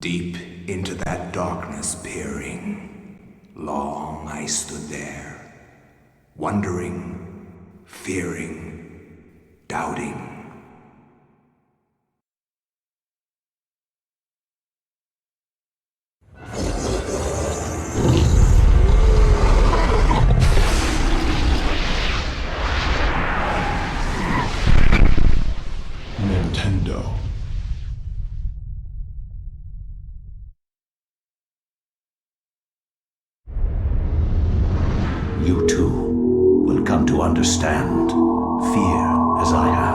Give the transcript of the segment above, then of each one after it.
Deep into that darkness peering, long I stood there, wondering, fearing, doubting. Nintendo. You too will come to understand fear as I have.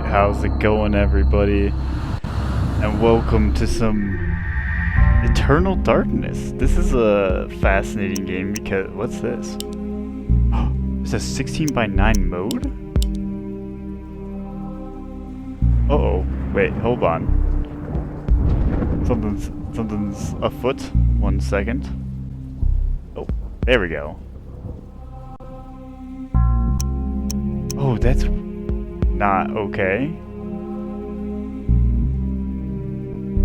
How's it going, everybody? And welcome to some Eternal Darkness. This is a fascinating game because what's this? It's a 16 by 9 mode? Uh-oh. Wait, hold on. Something's afoot. 1 second. Oh, there we go. Oh, that's not okay.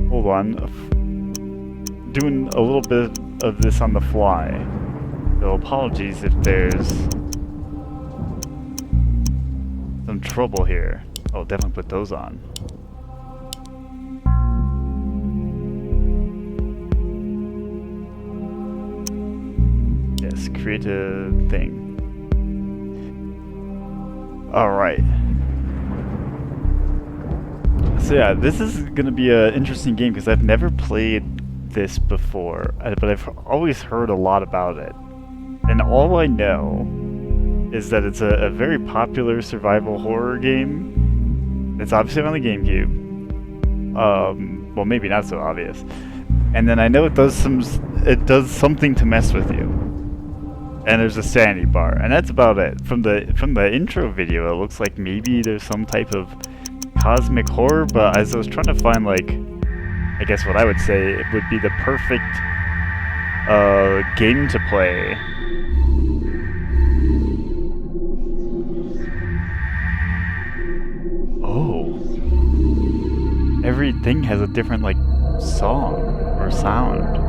Hold on. Doing a little bit of this on the fly. So apologies if there's some trouble here. Oh, definitely put those on. Yes, create a thing. Alright. So yeah, this is gonna be an interesting game because I've never played this before, but I've always heard a lot about it. And all I know is that it's a very popular survival horror game. It's obviously on the GameCube. Well, maybe not so obvious. And then I know it does something to mess with you. And there's a sanity bar, and that's about it. From the intro video, it looks like maybe there's some type of cosmic horror, but as I was trying to find, like, I guess what I would say it would be the perfect game to play. Oh, everything has a different, like, song or sound.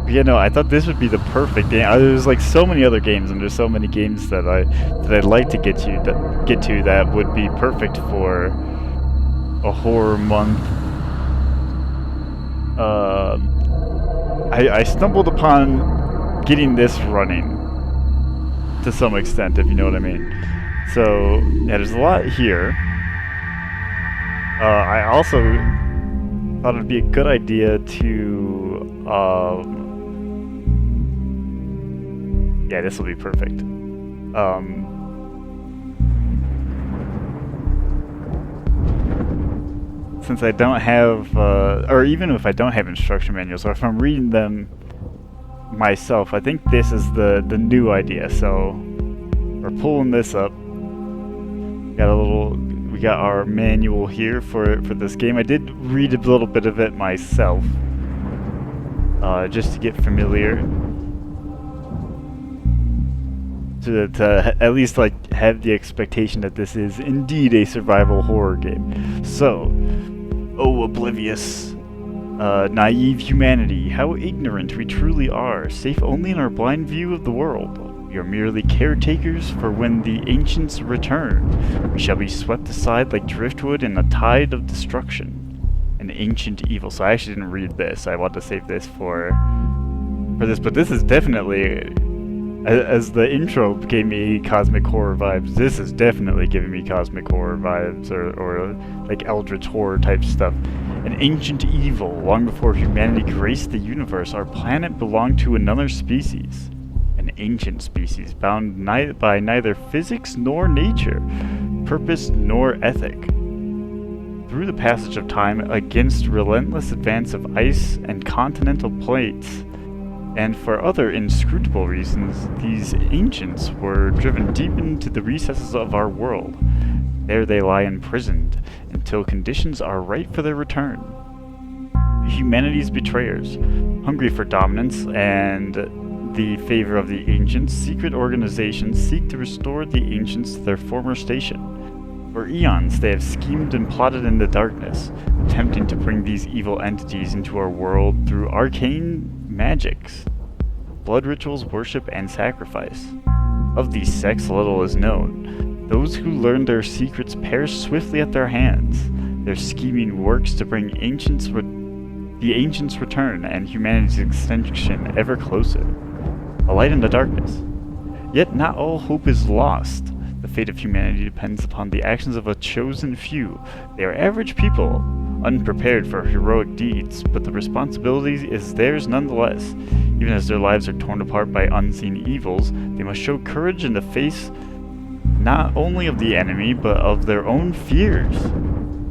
But yeah, no, I thought this would be the perfect game. There's like so many other games, and there's so many games that I'd like to get to that would be perfect for a horror month. I stumbled upon getting this running to some extent, if you know what I mean. So yeah, there's a lot here. I also thought it'd be a good idea to Yeah, this will be perfect. Since I don't have, or even if I don't have instruction manuals, or if I'm reading them myself, I think this is the new idea. So we're pulling this up. We got our manual here for this game. I did read a little bit of it myself, just to get familiar, to at least like have the expectation that this is indeed a survival horror game. So, oh, oblivious, naive humanity, how ignorant we truly are, safe only in our blind view of the world. We are merely caretakers for when the ancients return. We shall be swept aside like driftwood in a tide of destruction. An ancient evil. So I actually didn't read this. I want to save this for this, but this is definitely, as the intro gave me cosmic horror vibes, this is definitely giving me cosmic horror vibes, or like eldritch horror type stuff. An ancient evil. Long before humanity graced the universe, our planet belonged to another species. An ancient species, bound by neither physics nor nature, purpose nor ethic. Through the passage of time, against relentless advance of ice and continental plates, and for other inscrutable reasons, these ancients were driven deep into the recesses of our world. There they lie imprisoned, until conditions are right for their return. Humanity's betrayers, hungry for dominance and the favor of the ancients, secret organizations seek to restore the ancients to their former station. For eons they have schemed and plotted in the darkness, attempting to bring these evil entities into our world through arcane magics, blood rituals, worship, and sacrifice. Of these sects little is known. Those who learn their secrets perish swiftly at their hands. Their scheming works to bring the ancients' return and humanity's extinction ever closer. A light in the darkness. Yet not all hope is lost. The fate of humanity depends upon the actions of a chosen few. They are average people, unprepared for heroic deeds, but the responsibility is theirs nonetheless. Even as their lives are torn apart by unseen evils, they must show courage in the face not only of the enemy, but of their own fears.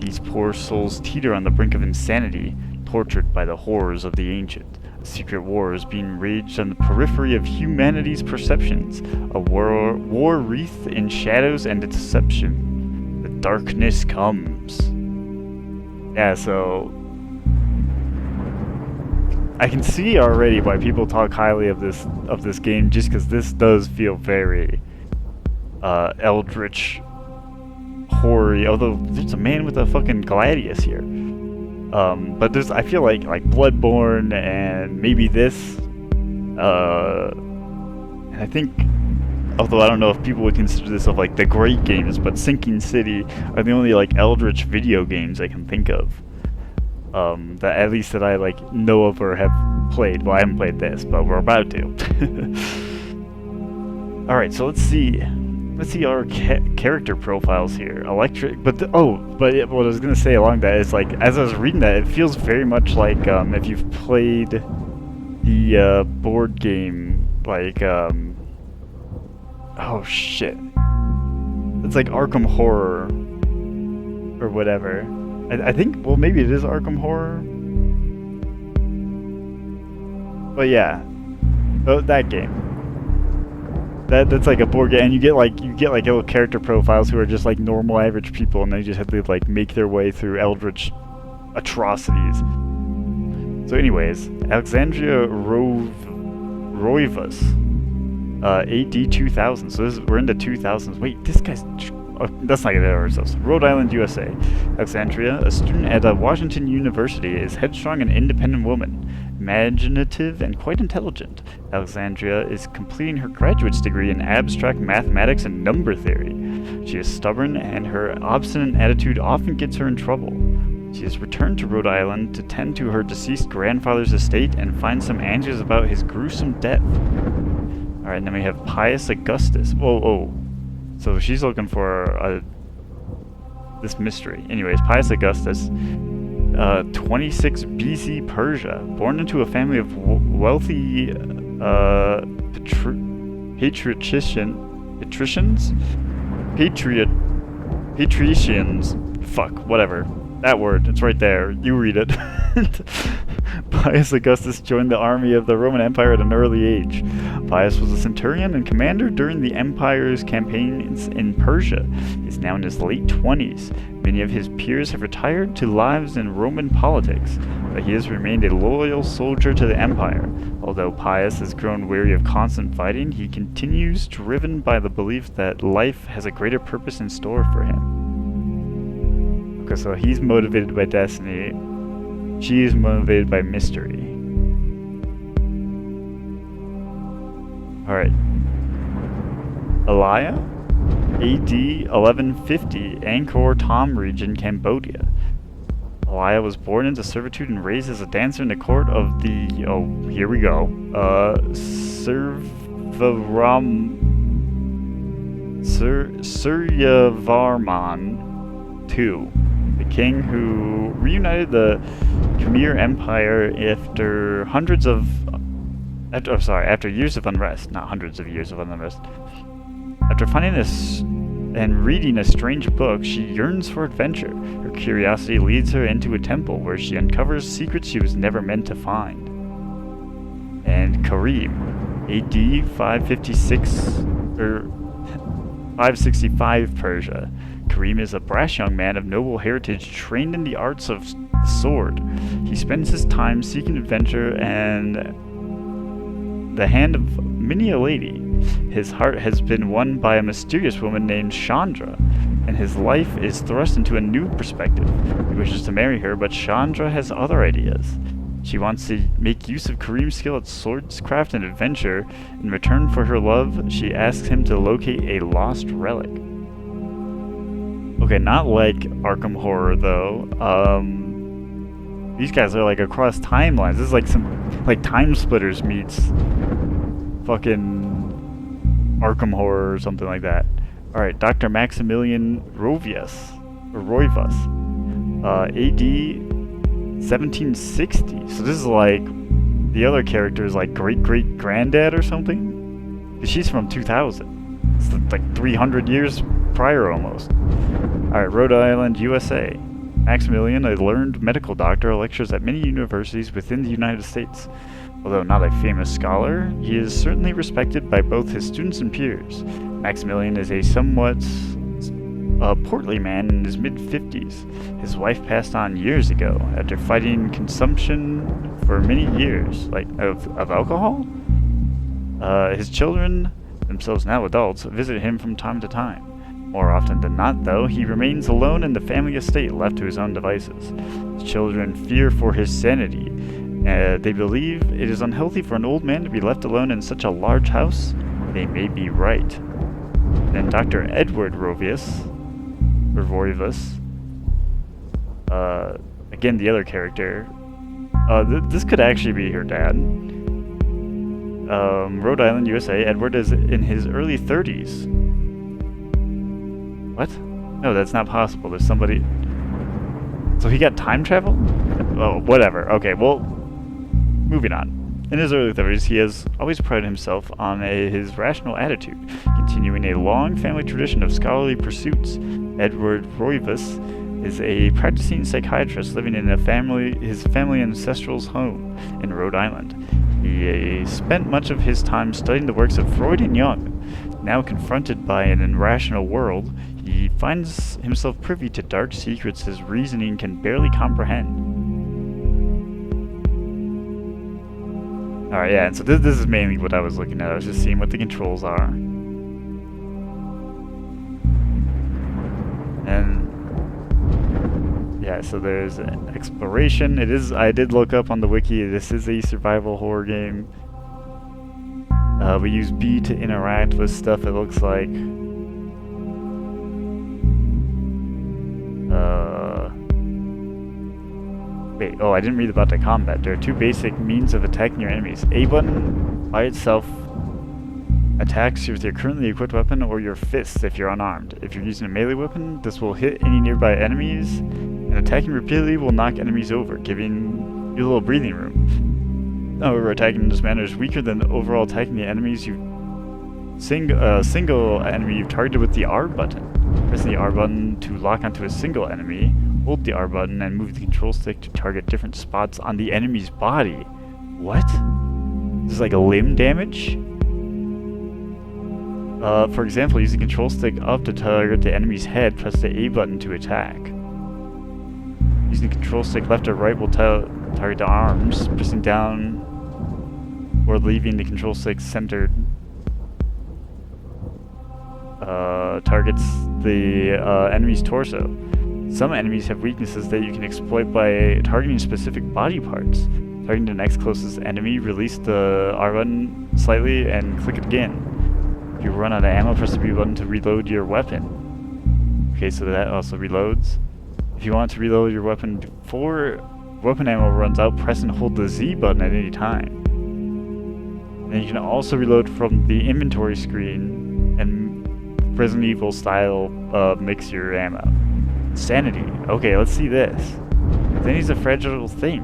These poor souls teeter on the brink of insanity, tortured by the horrors of the ancient. A secret war is being waged on the periphery of humanity's perceptions, a war wreathed in shadows and deception. The darkness comes. Yeah, so I can see already why people talk highly of this game, just because this does feel very eldritch horror-y, although there's a man with a fucking gladius here. But I feel like Bloodborne and maybe this, and I think, although I don't know if people would consider this of like the great games, but Sinking City are the only like eldritch video games I can think of, that at least that I like know of or have played. Well, I haven't played this, but we're about to. All right, so let's see our character profiles here. What I was gonna say along that is, like, as I was reading that, it feels very much like if you've played the board game, like oh shit, it's like Arkham Horror or whatever. I think, well, maybe it is Arkham Horror, but yeah, that game. That's like a board game, and you get like little character profiles who are just like normal average people, and they just have to like make their way through eldritch atrocities. So anyways, Alexandria Roivas, AD 2000. So we're in the 2000s. Wait, this guy's... Oh, that's not gonna hurt ourselves. Rhode Island, USA. Alexandria, a student at Washington University, is headstrong and independent woman, imaginative and quite intelligent. Alexandria is completing her graduate's degree in abstract mathematics and number theory. She is stubborn, and her obstinate attitude often gets her in trouble. She has returned to Rhode Island to tend to her deceased grandfather's estate and find some answers about his gruesome death. Alright, and then we have Pius Augustus. Whoa. So she's looking for this mystery. Anyways, Pius Augustus, 26 BC Persia, born into a family of wealthy patricians? Patricians. Fuck, whatever. That word, it's right there. You read it. Pius Augustus joined the army of the Roman Empire at an early age. Pius was a centurion and commander during the empire's campaigns in Persia. He's now in his late 20s. Many of his peers have retired to lives in Roman politics, but he has remained a loyal soldier to the empire. Although Pius has grown weary of constant fighting, he continues driven by the belief that life has a greater purpose in store for him. Okay, so he's motivated by destiny. She is motivated by mystery. Alright. Elia? AD 1150, Angkor Thom region, Cambodia. Elia was born into servitude and raised as a dancer in the court of the... Oh, here we go. Suryavarman II. The king who reunited the Khmer Empire after years of unrest, not hundreds of years of unrest. After finding this and reading a strange book, she yearns for adventure. Her curiosity leads her into a temple where she uncovers secrets she was never meant to find. And Karim, AD 565 Persia. Karim is a brash young man of noble heritage trained in the arts of the sword. He spends his time seeking adventure and the hand of many a lady. His heart has been won by a mysterious woman named Chandra, and his life is thrust into a new perspective. He wishes to marry her, but Chandra has other ideas. She wants to make use of Karim's skill at swordscraft and adventure. In return for her love, she asks him to locate a lost relic. Okay, not like Arkham Horror, though. These guys are, like, across timelines. This is like some, like, Time Splitters meets fucking Arkham Horror or something like that. Alright, Dr. Maximilian Roivas. AD 1760. So this is like, the other character is like great-great-granddad or something? 'Cause she's from 2000. It's like 300 years prior almost. Alright, Rhode Island, USA. Maximilian, a learned medical doctor, lectures at many universities within the United States. Although not a famous scholar, he is certainly respected by both his students and peers. Maximilian is a somewhat portly man in his mid-50s. His wife passed on years ago after fighting consumption for many years, like of alcohol. His children, themselves now adults, visit him from time to time. More often than not, though, he remains alone in the family estate, left to his own devices. His children fear for his sanity. They believe it is unhealthy for an old man to be left alone in such a large house. They may be right. Then Dr. Edward Roivas, again the other character. This could actually be her dad. Rhode Island, USA. Edward is in his early 30s. What? No, that's not possible. There's somebody... So he got time travel? Oh, whatever. Okay, well, moving on. In his early 30s, he has always prided himself on his rational attitude, continuing a long family tradition of scholarly pursuits. Edward Roivas is a practicing psychiatrist living in his family ancestral's home in Rhode Island. He spent much of his time studying the works of Freud and Jung. Now confronted by an irrational world, he finds himself privy to dark secrets his reasoning can barely comprehend. Alright, yeah, and so this is mainly what I was looking at. I was just seeing what the controls are. And yeah, so there's an exploration. I did look up on the wiki, this is a survival horror game. We use B to interact with stuff, it looks like. Wait, oh, I didn't read about the combat. There are two basic means of attacking your enemies. A button by itself attacks you with your currently equipped weapon or your fists if you're unarmed. If you're using a melee weapon, this will hit any nearby enemies, and attacking repeatedly will knock enemies over, giving you a little breathing room. However, attacking in this manner is weaker than overall attacking the enemies you single enemy you've targeted with the R button. Press the R button to lock onto a single enemy. Hold the R button and move the control stick to target different spots on the enemy's body. What? This is like a limb damage? For example, use the control stick up to target the enemy's head. Press the A button to attack. Using the control stick left or right will target the arms. Pressing down or leaving the control stick centered targets the enemy's torso. Some enemies have weaknesses that you can exploit by targeting specific body parts. Targeting the next closest enemy, release the R button slightly and click it again. If you run out of ammo, press the B button to reload your weapon. Okay, so that also reloads. If you want to reload your weapon before weapon ammo runs out, press and hold the Z button at any time. And you can also reload from the inventory screen and Resident Evil style mix your ammo. Sanity. Okay, let's see this. Sanity's a fragile thing.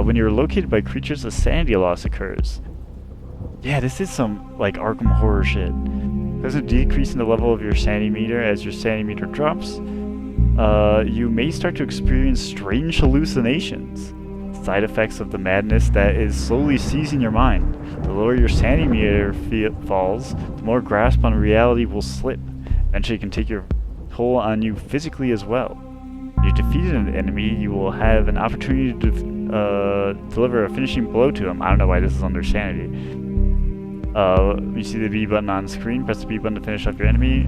When you're located by creatures, a sanity loss occurs. Yeah, this is some, like, Arkham horror shit. There's a decrease in the level of your sanity meter. As your sanity meter drops, you may start to experience strange hallucinations. Side effects of the madness that is slowly seizing your mind. The lower your sanity meter falls, the more grasp on reality will slip. Eventually it can take your toll on you physically as well. When you defeated an enemy, you will have an opportunity to deliver a finishing blow to him. I don't know why this is under sanity. You see the B button on screen. Press the B button to finish off your enemy.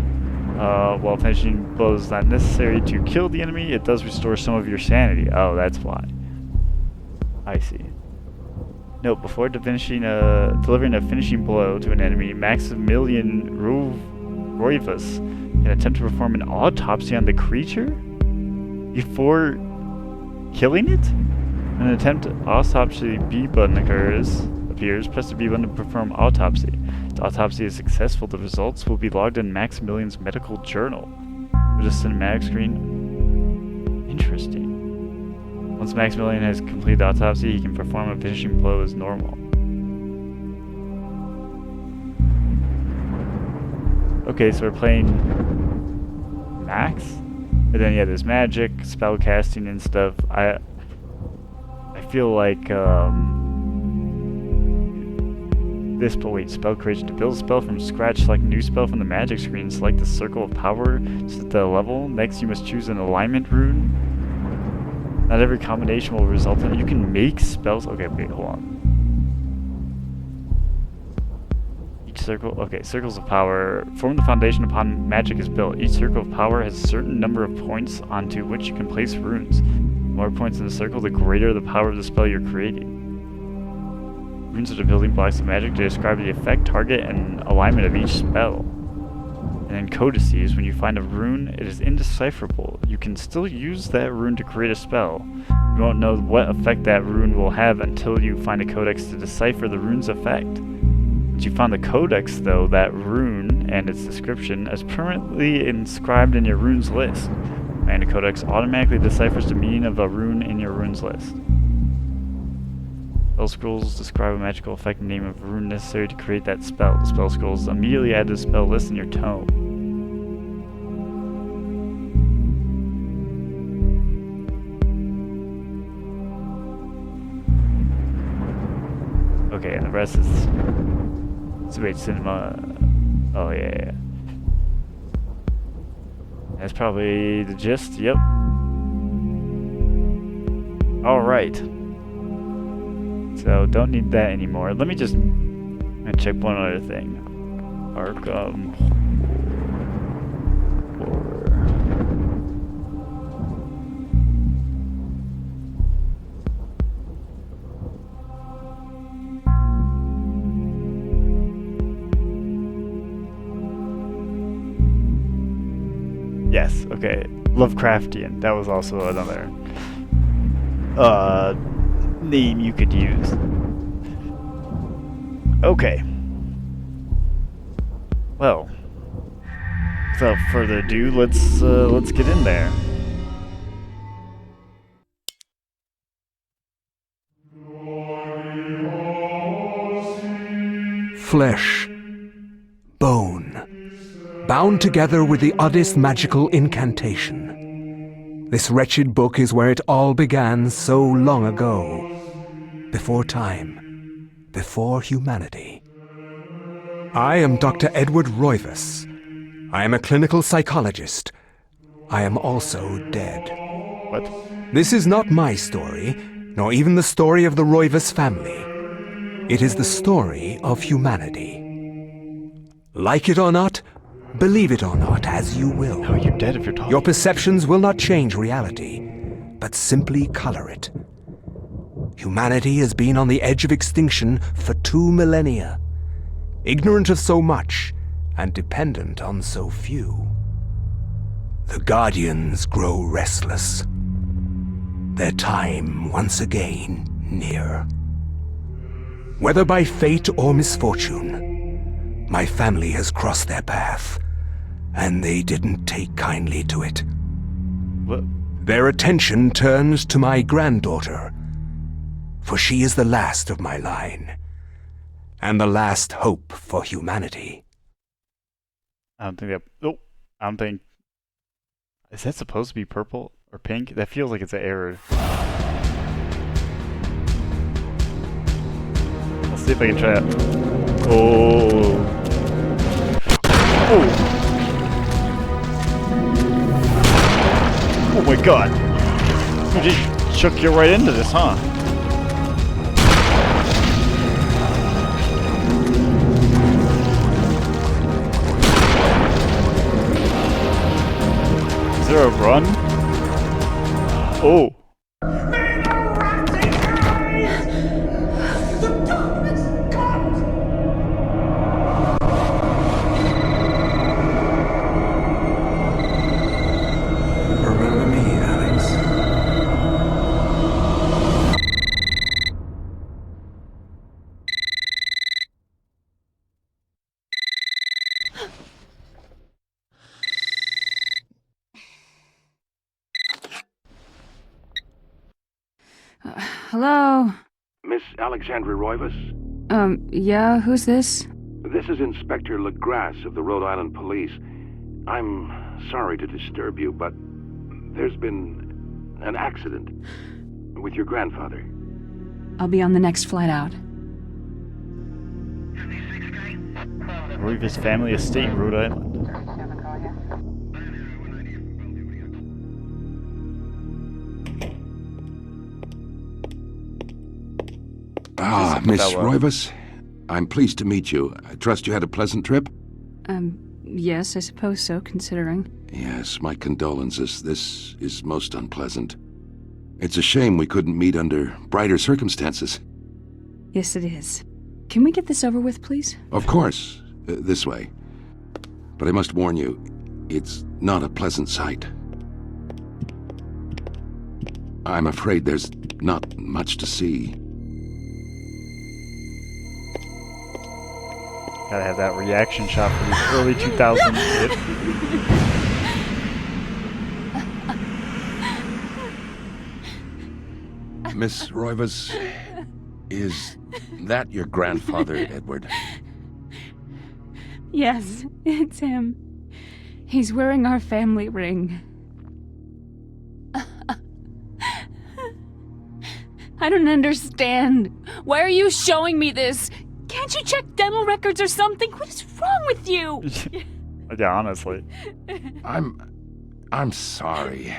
While finishing blows is not necessary to kill the enemy, it does restore some of your sanity. Oh, that's why. I see. Note, before delivering a finishing blow to an enemy, Maximilian Roivas can attempt to perform an autopsy on the creature before killing it? When an attempt autopsy B button appears, press the B button to perform autopsy. If the autopsy is successful, the results will be logged in Maximilian's medical journal. With a cinematic screen. Interesting. Once Maximilian has completed the autopsy, he can perform a finishing blow as normal. Okay, so we're playing Max? And then yeah, there's magic, spell casting and stuff. I feel like this, but wait, spell creation. To build a spell from scratch, select a new spell from the magic screen. Select the circle of power to set the level. Next, you must choose an alignment rune. Not every combination will result in it. You can make spells. Okay, wait, hold on. Each circle. Okay, circles of power form the foundation upon magic is built. Each circle of power has a certain number of points onto which you can place runes. The more points in the circle, the greater the power of the spell you're creating. Runes are the building blocks of magic to describe the effect, target, and alignment of each spell. And in codices, when you find a rune, it is indecipherable. You can still use that rune to create a spell. You won't know what effect that rune will have until you find a codex to decipher the rune's effect. Once you find the codex, though, that rune and its description is permanently inscribed in your runes list. And a codex automatically deciphers the meaning of a rune in your runes list. Spell scrolls describe a magical effect and name of a rune necessary to create that spell. The spell scrolls immediately add to the spell list in your tome. Okay, and the rest is... So wait, cinema... Oh, yeah. That's probably the gist, yep. Alright. So, don't need that anymore. Let me just check one other thing. Arkham Horror. Yes, okay. Lovecraftian. That was also another name you could use. Okay. Well, without further ado, let's get in there. Flesh bone, bound together with the oddest magical incantation. This wretched book is where it all began so long ago, before time, before humanity. I am Dr. Edward Roivas. I am a clinical psychologist. I am also dead. What? This is not my story, nor even the story of the Roivas family. It is the story of humanity. Like it or not, believe it or not, as you will. No, you're dead if you're talking. Your perceptions will not change reality, but simply color it. Humanity has been on the edge of extinction for 2 millennia, ignorant of so much and dependent on so few. The Guardians grow restless. Their time once again near. Whether by fate or misfortune, my family has crossed their path, and they didn't take kindly to it. What? Their attention turns to my granddaughter, for she is the last of my line, and the last hope for humanity. I don't think that. Oh, I don't think. Is that supposed to be purple or pink? That feels like it's an error. Let's see if I can try it. Oh. Oh. Oh my god. You just shook you right into this, huh? Is there a run? Oh. Remember me, Alex. Hello? Miss Alexandra Roivas? Yeah, who's this? This is Inspector LeGrasse of the Rhode Island Police. I'm sorry to disturb you, but there's been an accident with your grandfather. I'll be on the next flight out. Roivas family estate, Rhode Island. Ah, Miss That one. Roivas, I'm pleased to meet you. I trust you had a pleasant trip? Yes, I suppose so, considering. Yes, my condolences. This is most unpleasant. It's a shame we couldn't meet under brighter circumstances. Yes, it is. Can we get this over with, please? Of course, this way. But I must warn you, it's not a pleasant sight. I'm afraid there's not much to see. Gotta have that reaction shot for these early 2000s. Miss Roivas, is that your grandfather, Edward? Yes, it's him. He's wearing our family ring. I don't understand. Why are you showing me this? Can't you check dental records or something? What is wrong with you? Yeah, honestly. I'm sorry.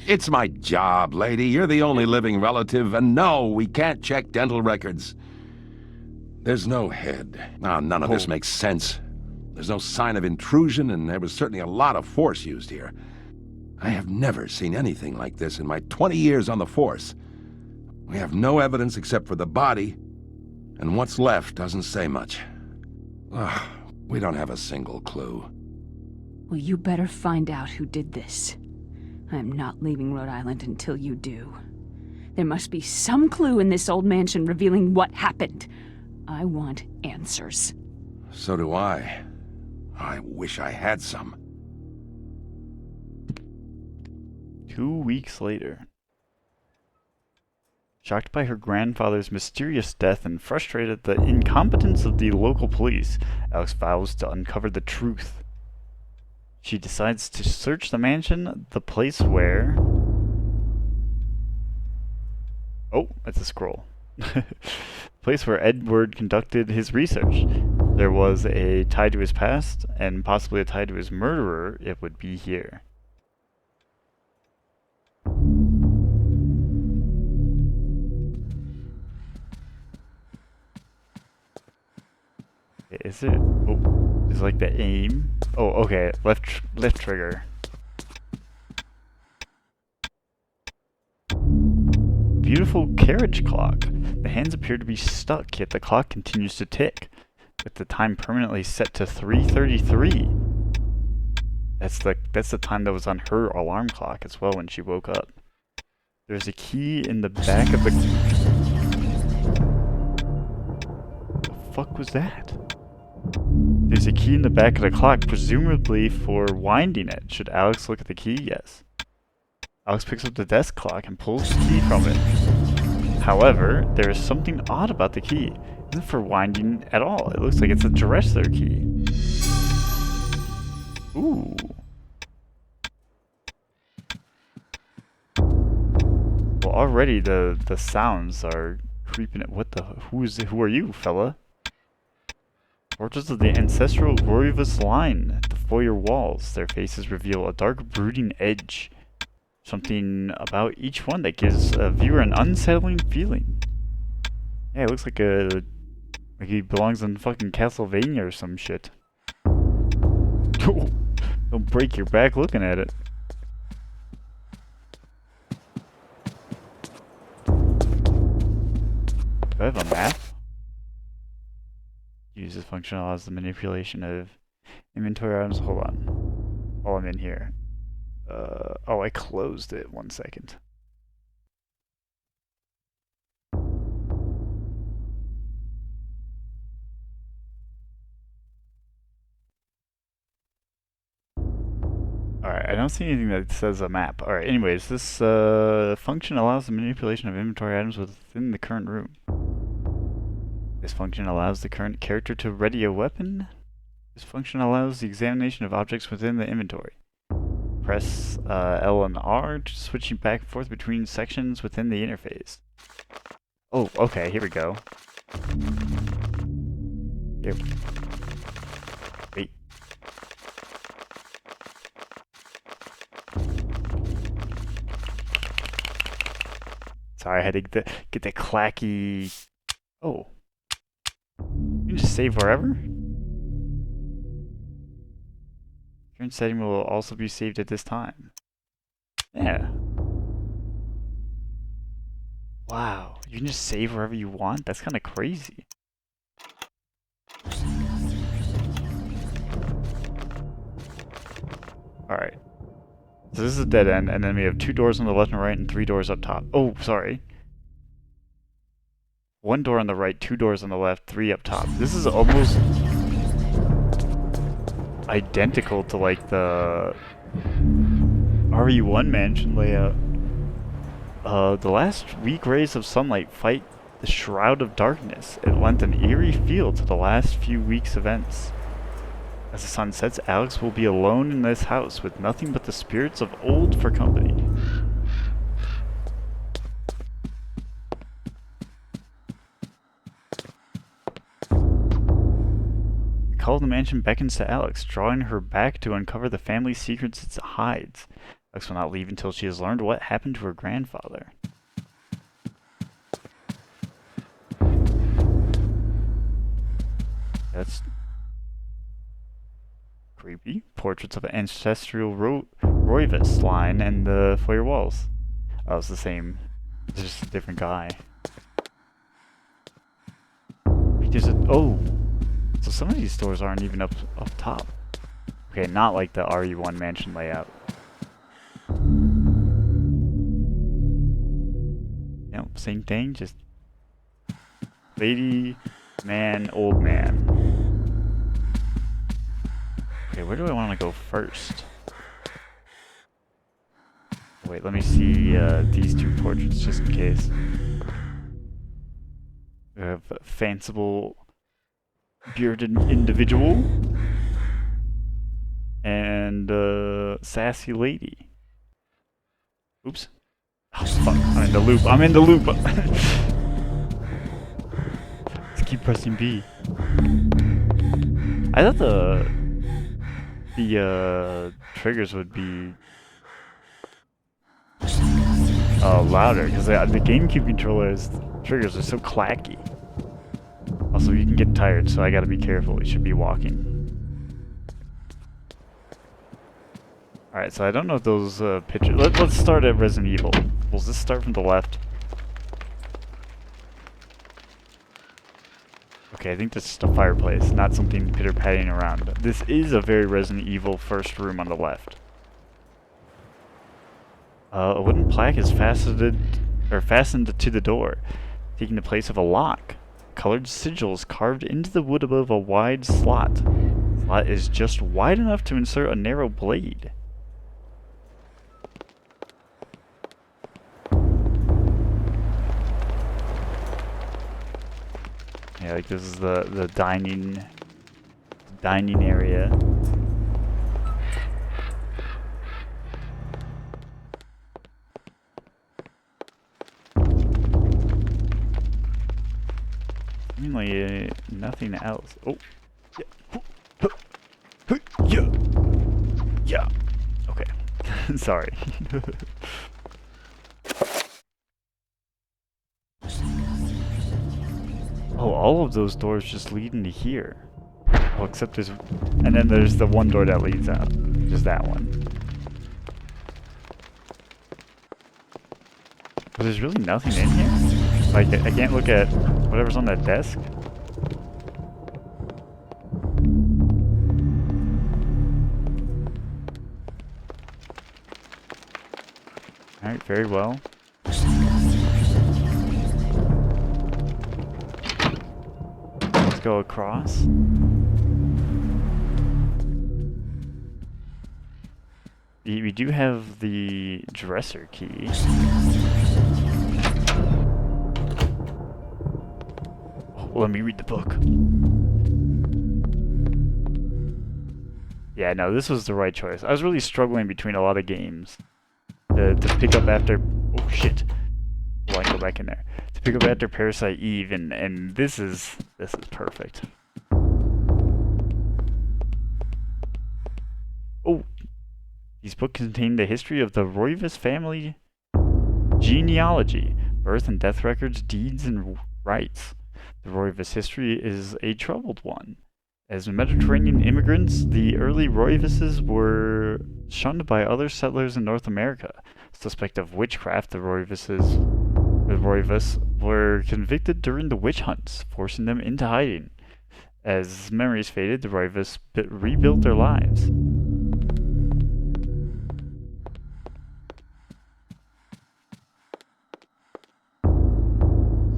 It's my job, lady. You're the only living relative, and no, we can't check dental records. There's no head. None of this makes sense. There's no sign of intrusion, and there was certainly a lot of force used here. I have never seen anything like this in my 20 years on the force. We have no evidence except for the body, and what's left doesn't say much. We don't have a single clue. Well, you better find out who did this. I'm not leaving Rhode Island until you do. There must be some clue in this old mansion revealing what happened. I want answers. So do I. I wish I had some. 2 weeks later. Shocked by her grandfather's mysterious death and frustrated at the incompetence of the local police, Alex vows to uncover the truth. She decides to search the mansion, the place where... Oh, it's a scroll. Place where Edward conducted his research. There was a tie to his past, and possibly a tie to his murderer. It would be here. Is it? Oh, is like the aim? Oh, okay. Left trigger. Beautiful carriage clock. The hands appear to be stuck, yet the clock continues to tick, with the time permanently set to 3:33. That's the time that was on her alarm clock as well when she woke up. There's a key in the back of the... What the fuck was that? There's a key in the back of the clock, presumably for winding it. Should Alex look at the key? Yes. Alex picks up the desk clock and pulls the key from it. However, there is something odd about the key. It isn't for winding at all. It looks like it's a dresser key. Ooh. Well, already the sounds are creeping at... What the... Who are you, fella? Portraits of the ancestral Roivus line at the foyer walls. Their faces reveal a dark, brooding edge. Something about each one that gives a viewer an unsettling feeling. Yeah, it looks like he belongs in fucking Castlevania or some shit. Don't break your back looking at it. Do I have a map? Use this function allows the manipulation of inventory items. Hold on. While I'm in here. Oh, I closed it. 1 second. Alright, I don't see anything that says a map. Alright, anyways, this function allows the manipulation of inventory items within the current room. This function allows the current character to ready a weapon. This function allows the examination of objects within the inventory. Press L and R, switching back and forth between sections within the interface. Oh, okay, here we go. Here. Wait. Sorry, I had to get the clacky... Oh. You can just save wherever? Current setting will also be saved at this time. Yeah. Wow, you can just save wherever you want? That's kind of crazy. Alright. So this is a dead end, and then we have 2 doors on the left and right and 3 doors up top. Oh, sorry. 1 door on the right, 2 doors on the left, 3 up top. This is almost identical to like the RE1 mansion layout. The last weak rays of sunlight fight the shroud of darkness. It lent an eerie feel to the last few weeks' events. As the sun sets, Alex will be alone in this house with nothing but the spirits of old for company. The call of the mansion beckons to Alex, drawing her back to uncover the family secrets it hides. Alex will not leave until she has learned what happened to her grandfather. That's creepy. Portraits of an ancestral Roivus line and the foyer walls. Oh, it's the same. It's just a different guy. There's a... Oh! So some of these doors aren't even up top. Okay, not like the RE1 mansion layout. Nope, same thing, just... Lady, man, old man. Okay, where do I want to go first? Wait, let me see these 2 portraits just in case. We have a fanciful bearded individual and sassy lady. Oops. Oh, fuck. I'm in the loop. I'm in the loop. Let's keep pressing B. I thought the triggers would be louder, because the GameCube controller's triggers are so clacky. Also, you can get tired, so I gotta be careful. You should be walking. Alright, so I don't know if those pictures... Let's start at Resident Evil. We'll just start from the left. Okay, I think this is just a fireplace, not something pitter-patting around. This is a very Resident Evil first room on the left. A wooden plaque is fastened to the door, taking the place of a lock. Colored sigils carved into the wood above a wide slot. The slot is just wide enough to insert a narrow blade. Yeah, like this is the dining area. Seemingly nothing else. Oh, yeah, yeah. Okay, sorry. Oh, all of those doors just lead into here. Well, except there's... And then there's the one door that leads out. Just that one. But there's really nothing in here? Like, I can't look at whatever's on that desk? Alright, very well. Go across. We do have the dresser key. Oh, let me read the book. Yeah, no, this was the right choice. I was really struggling between a lot of games to pick up after... Oh, shit. Oh, I can go back in there. To pick up after Parasite Eve, and this is perfect. Oh, these books contain the history of the Roivas family genealogy, birth and death records, deeds and rights. The Roivas history is a troubled one. As Mediterranean immigrants, the early Roivases were shunned by other settlers in North America. Suspect of witchcraft, the Roivas were convicted during the witch hunts, forcing them into hiding. As memories faded, the Roivas rebuilt their lives.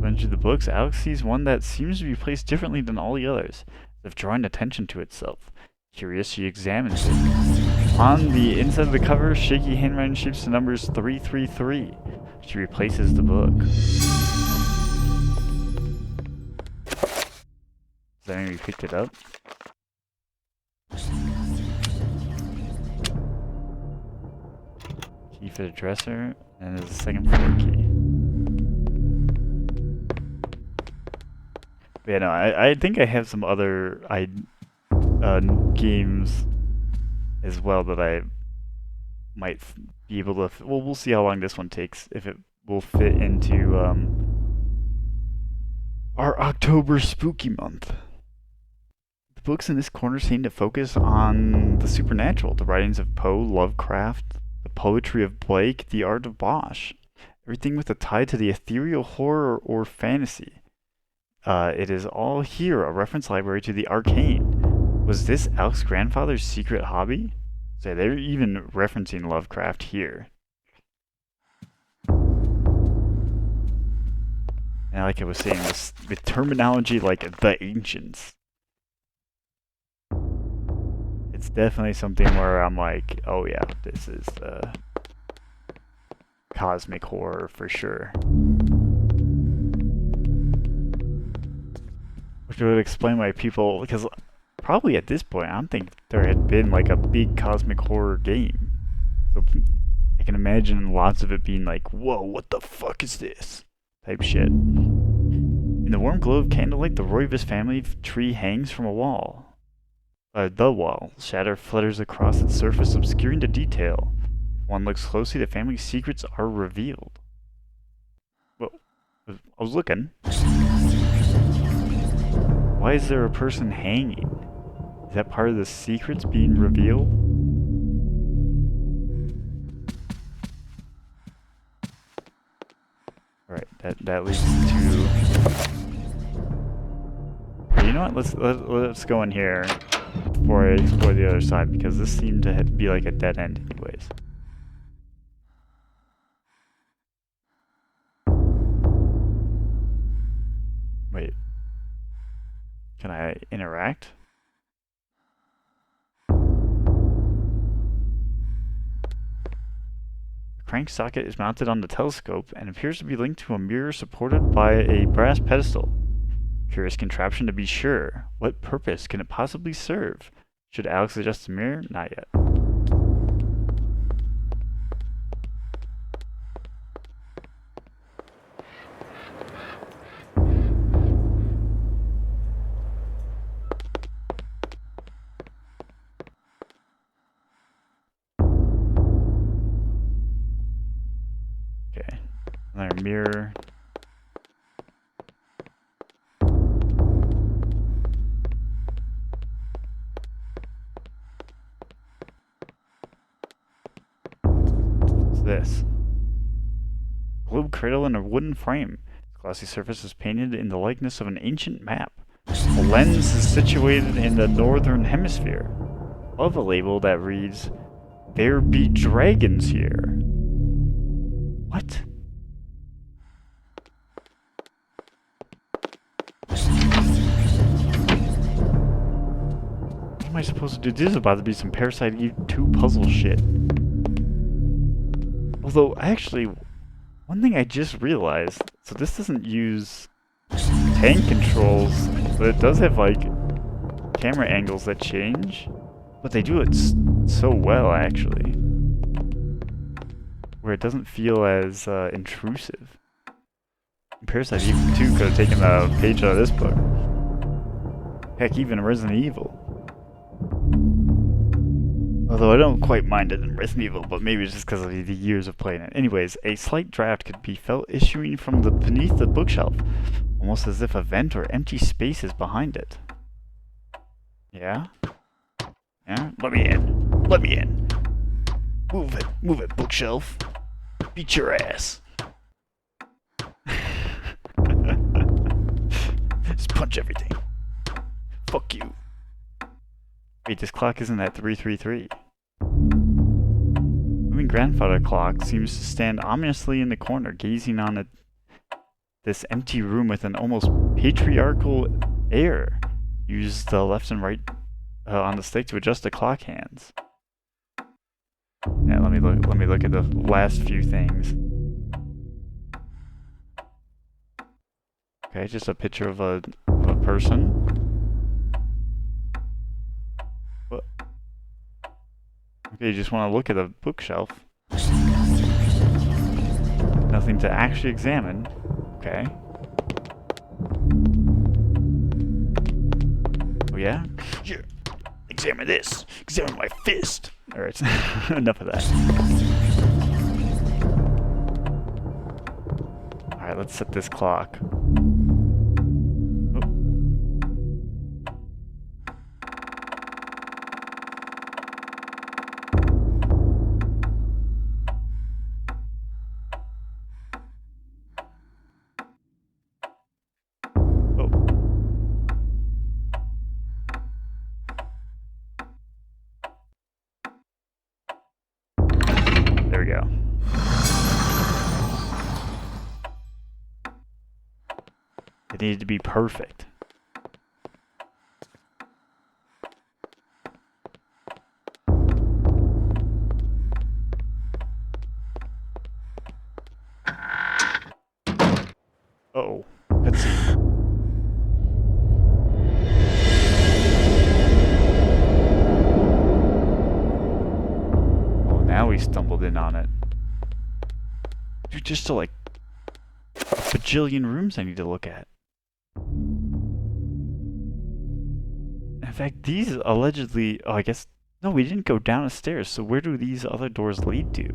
So into the books, Alex sees one that seems to be placed differently than all the others, as if drawing attention to itself. Curious, she examines it. On the inside of the cover, shaky handwriting shifts to numbers 333. She replaces the book. Does that mean we picked it up? Key for the dresser, and there's a second floor key. But yeah, no, I think I have some other games as well that I might be able to... Well, we'll see how long this one takes, if it will fit into our October spooky month. The books in this corner seem to focus on the supernatural, the writings of Poe, Lovecraft, the poetry of Blake, the art of Bosch. Everything with a tie to the ethereal, horror, or fantasy. It is all here, a reference library to the arcane. Was this Alex's grandfather's secret hobby? So they're even referencing Lovecraft here. And like I was saying, the terminology like the ancients. It's definitely something where I'm like, oh yeah, this is cosmic horror for sure. It would explain why people, because probably at this point, I don't think there had been like a big cosmic horror game. So I can imagine lots of it being like, whoa, what the fuck is this? Type shit. In the warm glow of candlelight, the Roivas family tree hangs from a wall. The wall. Shadow flutters across its surface, obscuring the detail. If one looks closely, the family's secrets are revealed. Well, I was looking. Why is there a person hanging? Is that part of the secrets being revealed? Alright, that leads to... You know what? Let's go in here before I explore the other side, because this seemed to be like a dead end anyways. Wait. Can I interact? The crank socket is mounted on the telescope and appears to be linked to a mirror supported by a brass pedestal. Curious contraption to be sure. What purpose can it possibly serve? Should Alex adjust the mirror? Not yet. Okay. Another mirror. This globe cradle in a wooden frame. Its glossy surface is painted in the likeness of an ancient map. The lens is situated in the northern hemisphere. Above a label that reads, "There be dragons here." What? What am I supposed to do? This is about to be some Parasite Eve 2 puzzle shit. Although, actually, one thing I just realized, so this doesn't use tank controls, but it does have, like, camera angles that change. But they do it so well, actually. Where it doesn't feel as intrusive. Parasite Eve 2 could have taken a page out of this book. Heck, even Resident Evil. Although I don't quite mind it in Resident Evil, but maybe it's just because of the years of playing it. Anyways, a slight draft could be felt issuing from beneath the bookshelf, almost as if a vent or empty space is behind it. Yeah? Yeah? Let me in. Let me in. Move it, bookshelf. Beat your ass. Just punch everything. Fuck you. Wait, this clock isn't at 333. Moving grandfather clock seems to stand ominously in the corner, gazing on this empty room with an almost patriarchal air. Use the left and right on the stick to adjust the clock hands. Yeah, let me look at the last few things. Okay, just a picture of a person. What? Okay, you just want to look at a bookshelf. Nothing to actually examine. Okay. Oh yeah? Here, examine this. Examine my fist. Alright, enough of that. Alright, let's set this clock. There we go. It needed to be perfect. Uh-oh. Let's see. in on it. Dude, there's still like a bajillion rooms I need to look at. In fact, these allegedly... Oh, I guess... No, we didn't go down the stairs, so where do these other doors lead to?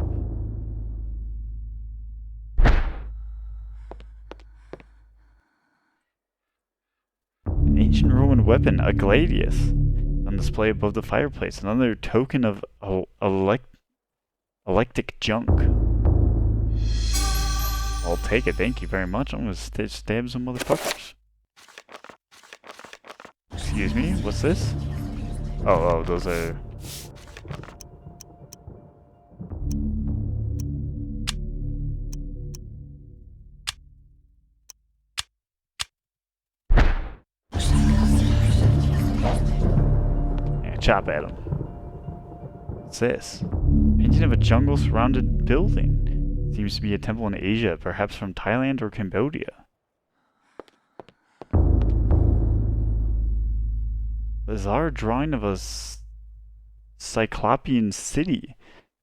An ancient Roman weapon, a gladius, on display above the fireplace. Another token of electric junk. I'll take it, thank you very much. I'm gonna stab some motherfuckers. Excuse me, what's this? Oh, those are... Yeah, chop at them. What's this? Painting of a jungle-surrounded building. Seems to be a temple in Asia, perhaps from Thailand or Cambodia. Bizarre drawing of a Cyclopean city.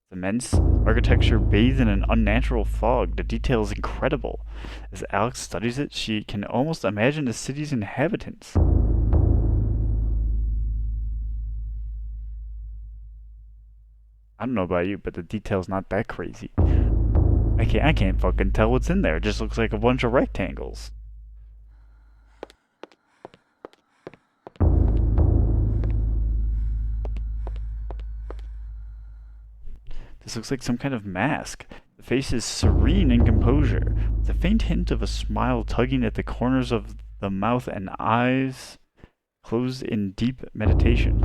Immense architecture bathed in an unnatural fog. The detail is incredible. As Alex studies it, she can almost imagine the city's inhabitants. I don't know about you, but the detail's not that crazy. I can't fucking tell what's in there. It just looks like a bunch of rectangles. This looks like some kind of mask. The face is serene in composure, with a faint hint of a smile tugging at the corners of the mouth and eyes closed in deep meditation.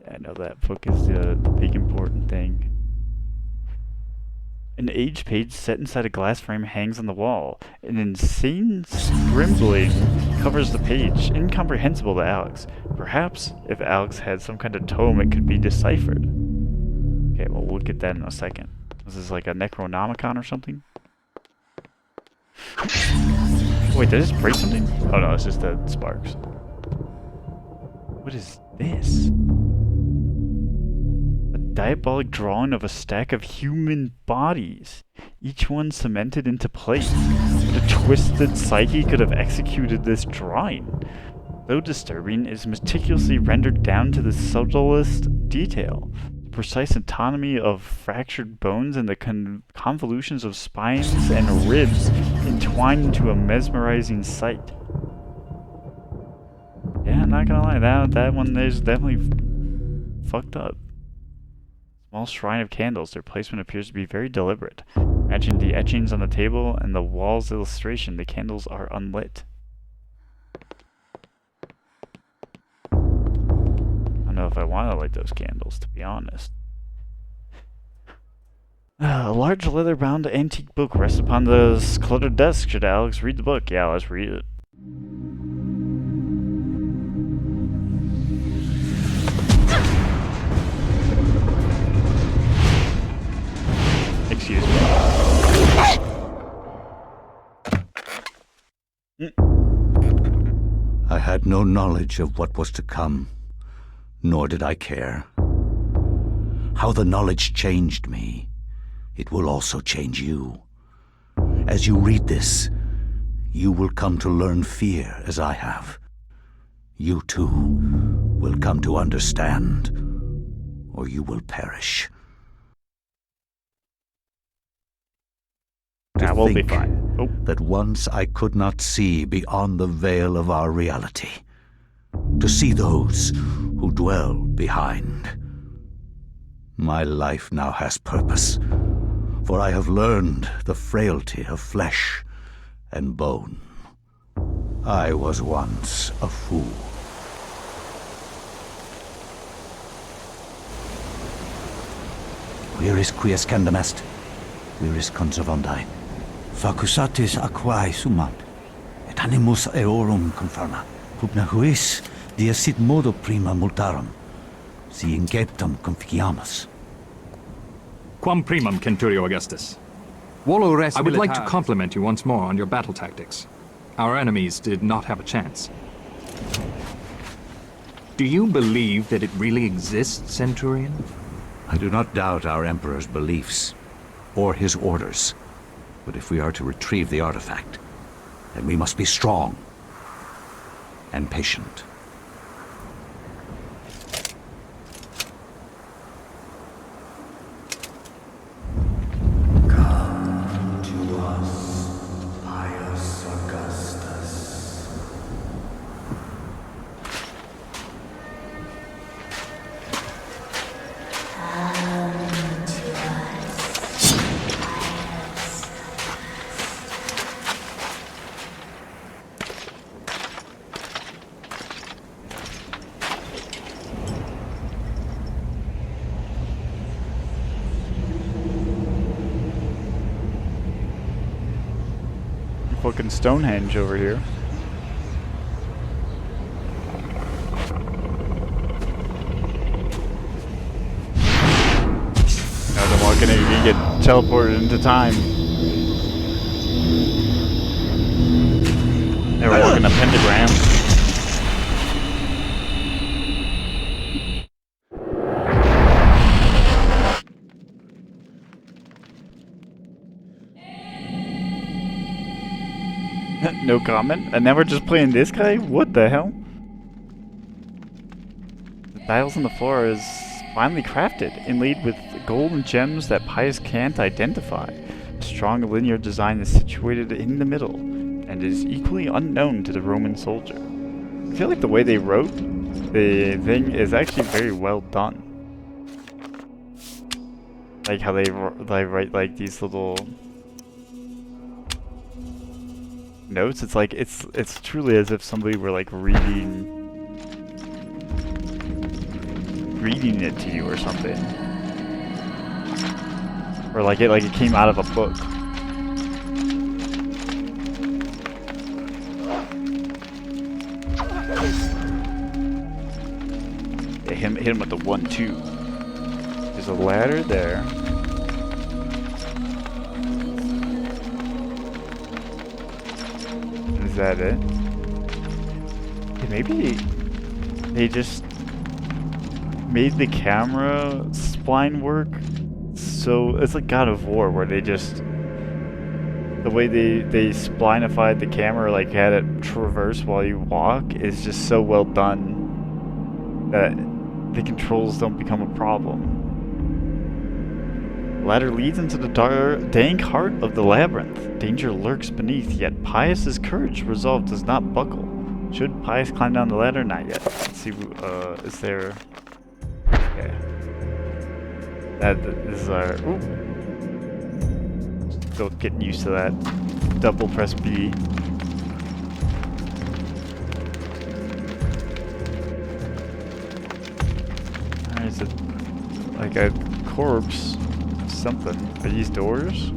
I know that book is the big important thing. An age page set inside a glass frame hangs on the wall. An insane scribbling covers the page, incomprehensible to Alex. Perhaps, if Alex had some kind of tome, it could be deciphered. Okay, well, we'll get that in a second. This is like a Necronomicon or something? Wait, did I just break something? Oh no, it's just the sparks. What is this? Diabolic drawing of a stack of human bodies, each one cemented into place. What a twisted psyche could have executed this drawing. Though disturbing, it is meticulously rendered down to the subtlest detail. The precise anatomy of fractured bones and the convolutions of spines and ribs entwined into a mesmerizing sight. Yeah, I'm not gonna lie, that one is definitely fucked up. Small shrine of candles. Their placement appears to be very deliberate. Matching the etchings on the table and the wall's illustration, the candles are unlit. I don't know if I want to light those candles, to be honest. A large leather-bound antique book rests upon the cluttered desk. Should Alex read the book? Yeah, let's read it. Excuse me. I had no knowledge of what was to come, nor did I care. How the knowledge changed me, it will also change you. As you read this, you will come to learn fear as I have. You too will come to understand, or you will perish. That will be fine. Oh. That once I could not see beyond the veil of our reality. To see those who dwell behind. My life now has purpose, for I have learned the frailty of flesh and bone. I was once a fool. Where is quies candamest? Where is conservandi? Facusatis aquae sumat, et animus eorum conferma. Pupna huis, dia sit modo prima multarum, si inceptum conficiamus. Quam primum, Centurio Augustus. I would like to compliment you once more on your battle tactics. Our enemies did not have a chance. Do you believe that it really exists, Centurion? I do not doubt our Emperor's beliefs, or his orders. But if we are to retrieve the artifact, then we must be strong and patient. Fucking Stonehenge over here. Now they're walking in, you can get teleported into time. They were walking a pentagram. No comment. And now we're just playing this guy? What the hell? The tiles on the floor is finely crafted, inlaid with gold and gems that Pius can't identify. A strong linear design is situated in the middle, and is equally unknown to the Roman soldier. I feel like the way they wrote the thing is actually very well done. Like how they write like these little notes. It's like it's truly as if somebody were like reading it to you or something, or like it came out of a book. Yeah, hit him with the 1-2. There's a ladder there. Is that it? Yeah, maybe they just made the camera spline work, so it's like God of War, where they just, the way they splinified the camera, like had it traverse while you walk, is just so well done that the controls don't become a problem. Ladder leads into the dank heart of the labyrinth. Danger lurks beneath, yet Pius's courage resolve does not buckle. Should Pius climb down the ladder? Not yet. Let's see, is there... Okay. This is our... Ooh. Still getting used to that. Double press B. There's like a corpse. Something. Are these doors?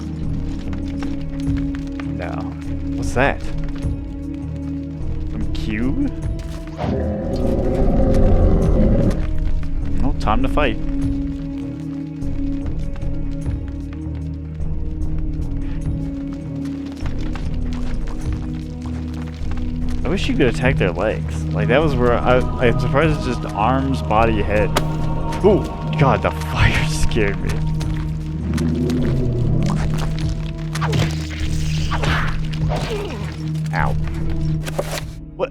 No. What's that? Some cube? No, time to fight. I wish you could attack their legs. Like, that was where I'm surprised it's just arms, body, head. Ooh, God, the fire scared me. Ow. What?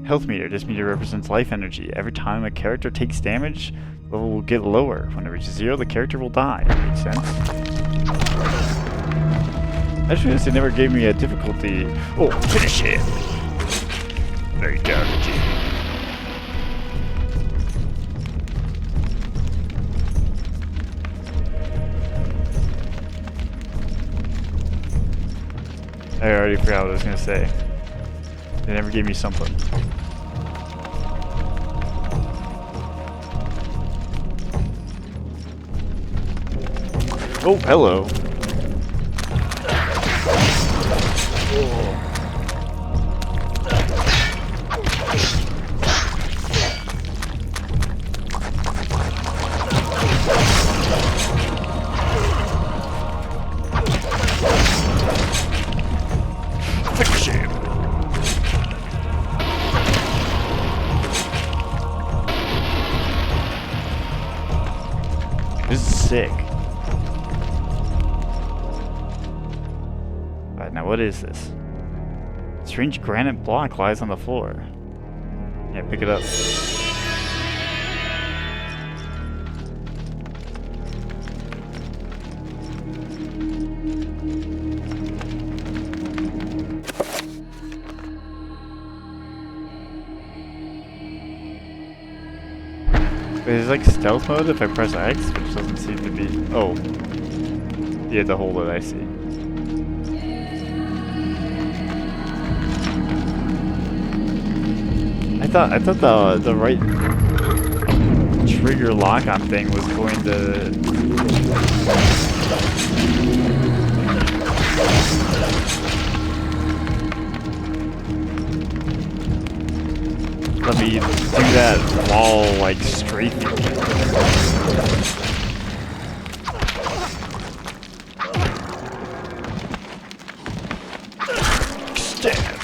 Health meter. This meter represents life energy. Every time a character takes damage, the level will get lower. When it reaches 0, the character will die. Makes sense. I just realized they never gave me a difficulty. Oh, finish it! Very damaging. I already forgot what I was gonna say. They never gave me something. Oh, hello. what is this? Strange granite block lies on the floor. Yeah, pick it up. There's like stealth mode if I press X, which doesn't seem to be. Oh, you have to hold it. I see. I thought the right trigger lock-on thing was going to. Let me do that while like strafing. Stab.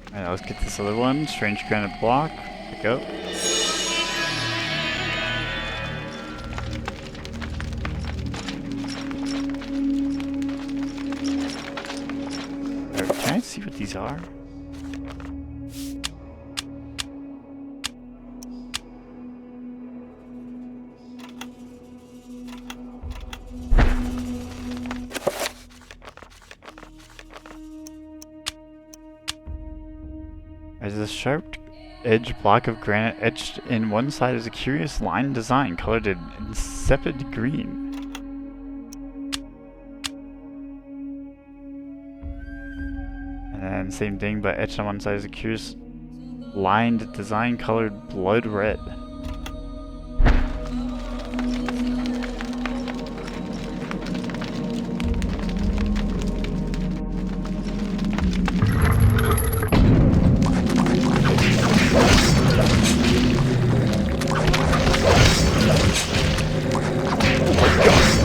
Alright, let's get this other one. Strange granite block. Pick up. Can I see what these are? There's a sharp edge block of granite etched in one side is a curious line design colored in insipid green. And same thing, but etched on one side is a curious lined design colored blood red.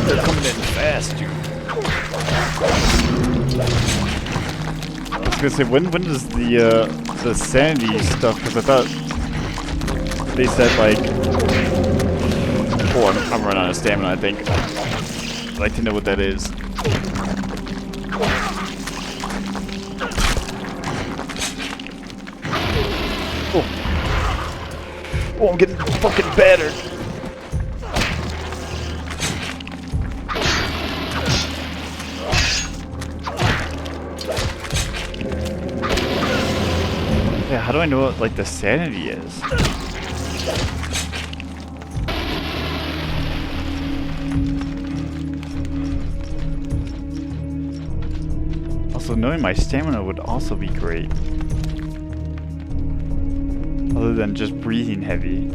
They're coming in fast, dude. I was gonna say, when does the sanity stuff? Because I thought they said like, oh, I'm running out of stamina. I think I'd like to know what that is. Oh, oh, I'm getting fucking battered. Yeah, how do I know what, like, the sanity is? Also, knowing my stamina would also be great. Other than just breathing heavy.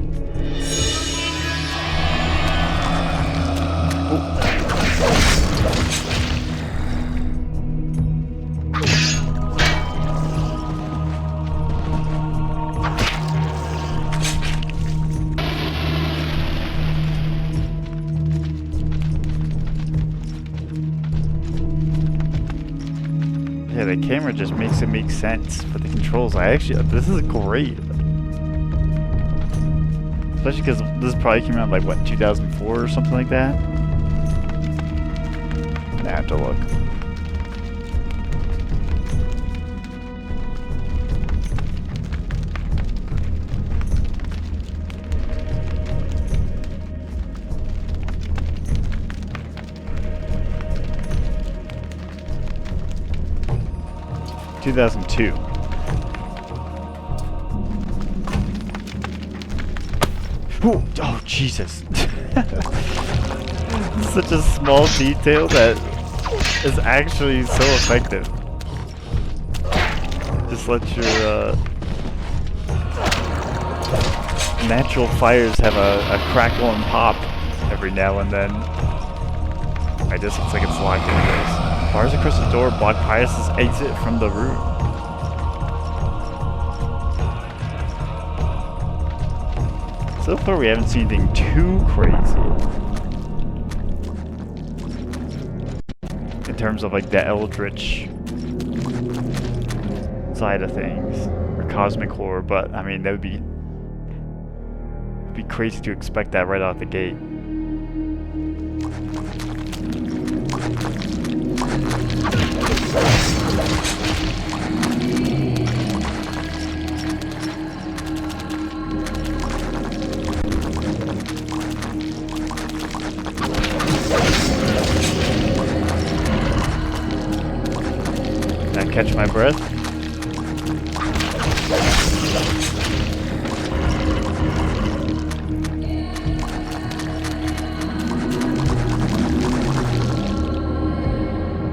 Oh. Yeah, the camera just makes it make sense for the controls. This is great. Especially because this probably came out like, what, 2004 or something like that? I have to look. Two 2002. Ooh, oh, Jesus. Such a small detail that is actually so effective. Just let your natural fires have a crackle and pop every now and then. I just looks like it's locked in place. Bars across the door block Pius's exit from the room. So far, we haven't seen anything too crazy in terms of like the eldritch side of things or cosmic horror. But I mean, that would be be crazy to expect that right out the gate. Can I catch my breath?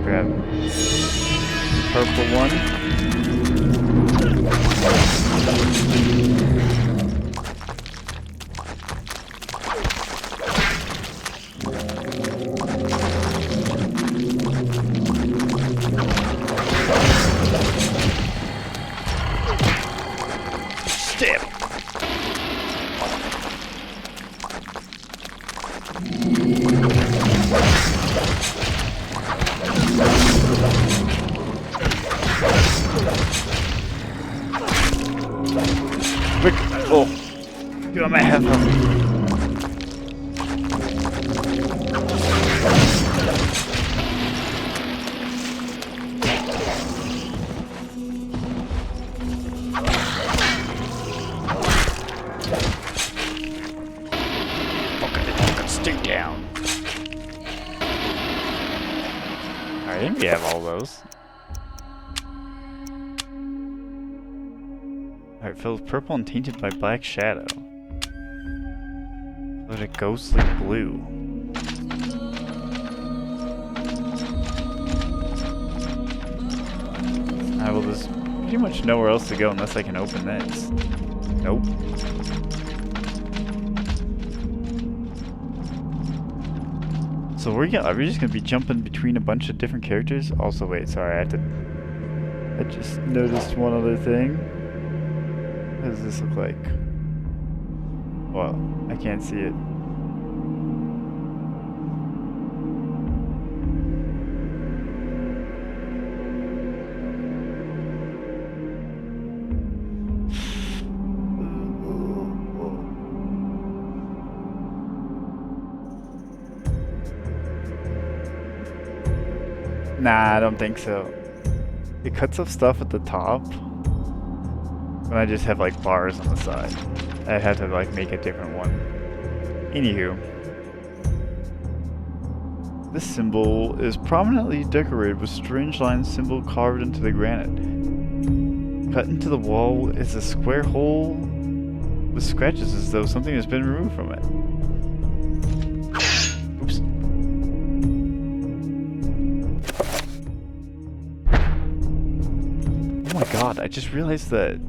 Grab purple one. Stab. Quick! Oh! Get on my head. Okay, stay down. I think we have all those. Alright, filled purple and tainted by black shadow. But a ghostly blue. I will just pretty much nowhere else to go unless I can open this. Nope. So are we just gonna be jumping between a bunch of different characters? Also, wait, sorry, I just noticed one other thing. What does this look like? Well, I can't see it. Nah, I don't think so. It cuts off stuff at the top. When I just have like bars on the side. I had to like make a different one. Anywho. This symbol is prominently decorated with strange line symbol carved into the granite. Cut into the wall is a square hole with scratches as though something has been removed from it. Oops. Oh my god, I just realized that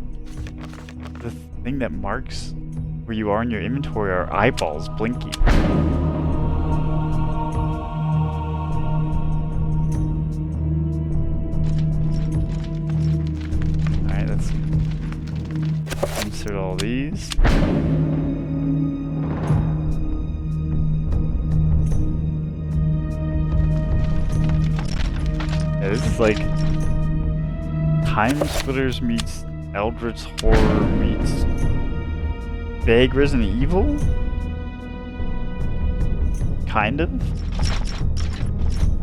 the thing that marks where you are in your inventory are eyeballs blinking. Alright, let's insert all these. Yeah, this is like Time Splitters meets Eldritch Horror meets vague Resident Evil? Kind of?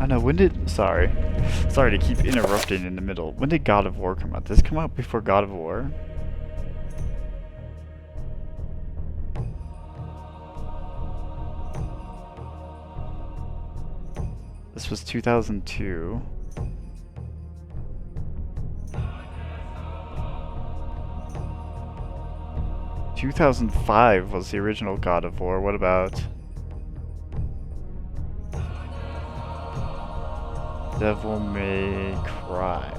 I know, when did... Sorry to keep interrupting in the middle. When did God of War come out? Did this come out before God of War? This was 2002. 2005 was the original God of War. What about Devil May Cry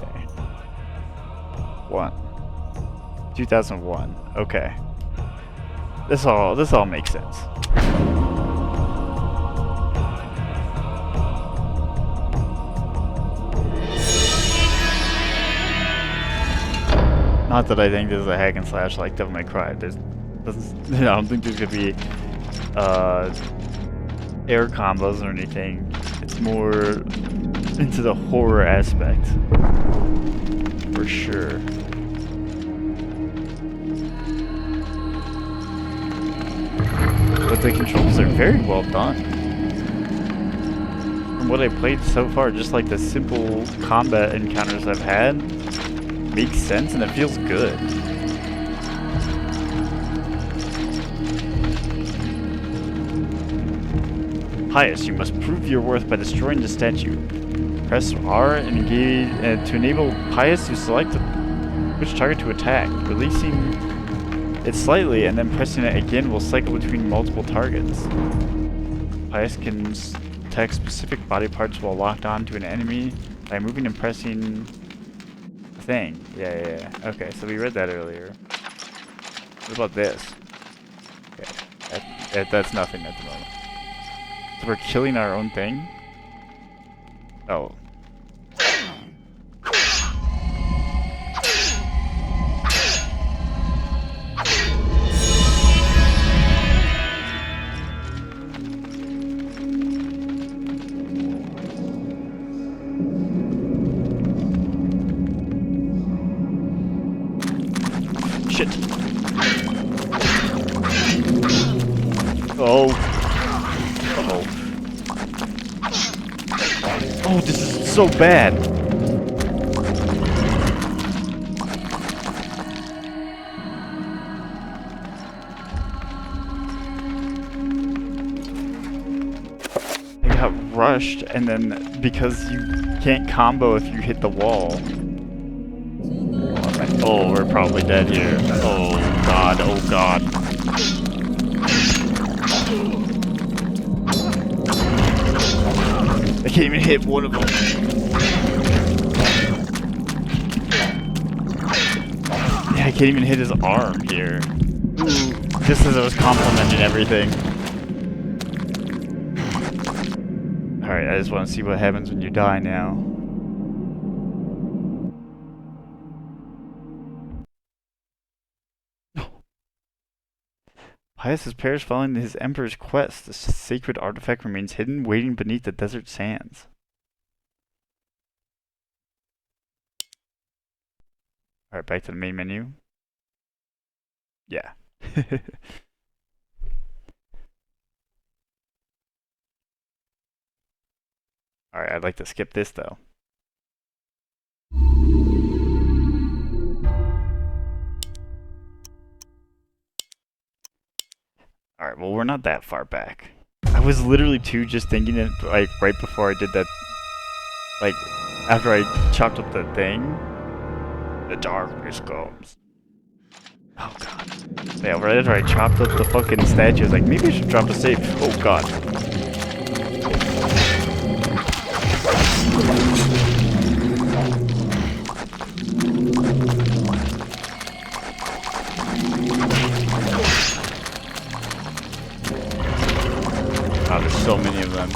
1? 2001. Okay. This all makes sense. Not that I think this is a hack and slash like Devil May Cry. I don't think there's gonna be air combos or anything. It's more into the horror aspect, for sure. The controls are very well done. From what I played so far, just like the simple combat encounters I've had, makes sense and it feels good. Pious, you must prove your worth by destroying the statue. Press R and engage to enable Pious to select which target to attack. Releasing it slightly and then pressing it again will cycle between multiple targets. Pious can attack specific body parts while locked on to an enemy by moving and pressing the thing. Yeah. Okay, so we read that earlier. What about this? Okay, that's nothing at the moment. So we're killing our own thing? Oh. Shit. Oh. Uh-oh. Oh, this is so bad. I got rushed, and then because you can't combo if you hit the wall. Oh, we're probably dead here. Oh god, oh god. I can't even hit one of them. Yeah, I can't even hit his arm here. Just as I was complimenting everything. Alright, I just want to see what happens when you die now. Pius has perished following his emperor's quest. The sacred artifact remains hidden, waiting beneath the desert sands. Alright, back to the main menu. Yeah. Alright, I'd like to skip this though. Alright, well we're not that far back. I was literally just thinking it like right before I did that, like after I chopped up the thing. The darkness comes. Oh god. Yeah, right after I chopped up the fucking statue, I was like, maybe I should drop a save. Oh god. Oh, there's so many of them.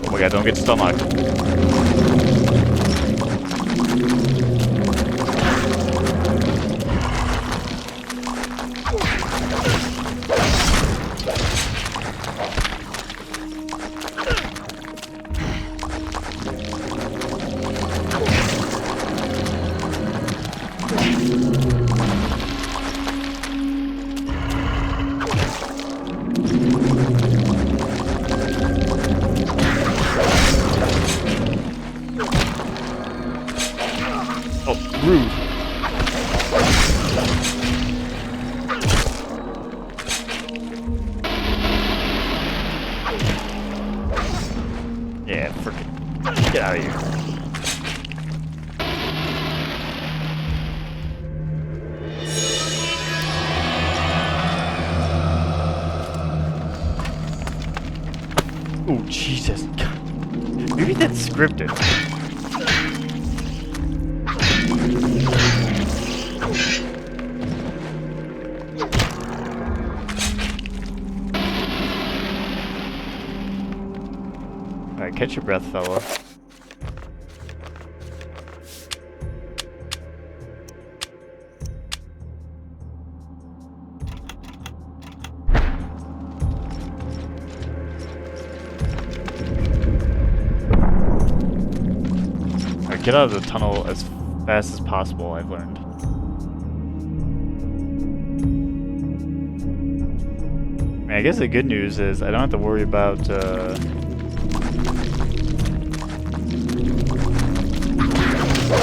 Oh my god, don't get stomach. Yeah, frickin' get out of here. Oh, Jesus. God. Maybe that's scripted. Alright, catch your breath, fella. Alright, get out of the tunnel as fast as possible, I've learned. I guess the good news is I don't have to worry about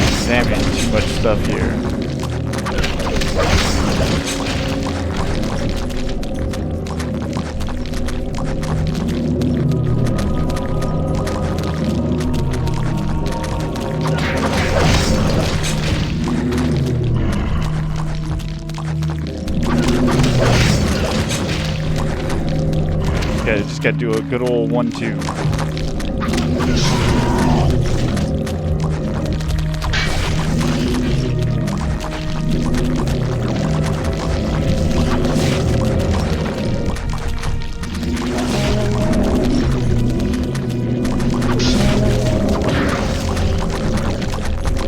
examining too much stuff here. Just gotta do a good old 1-2.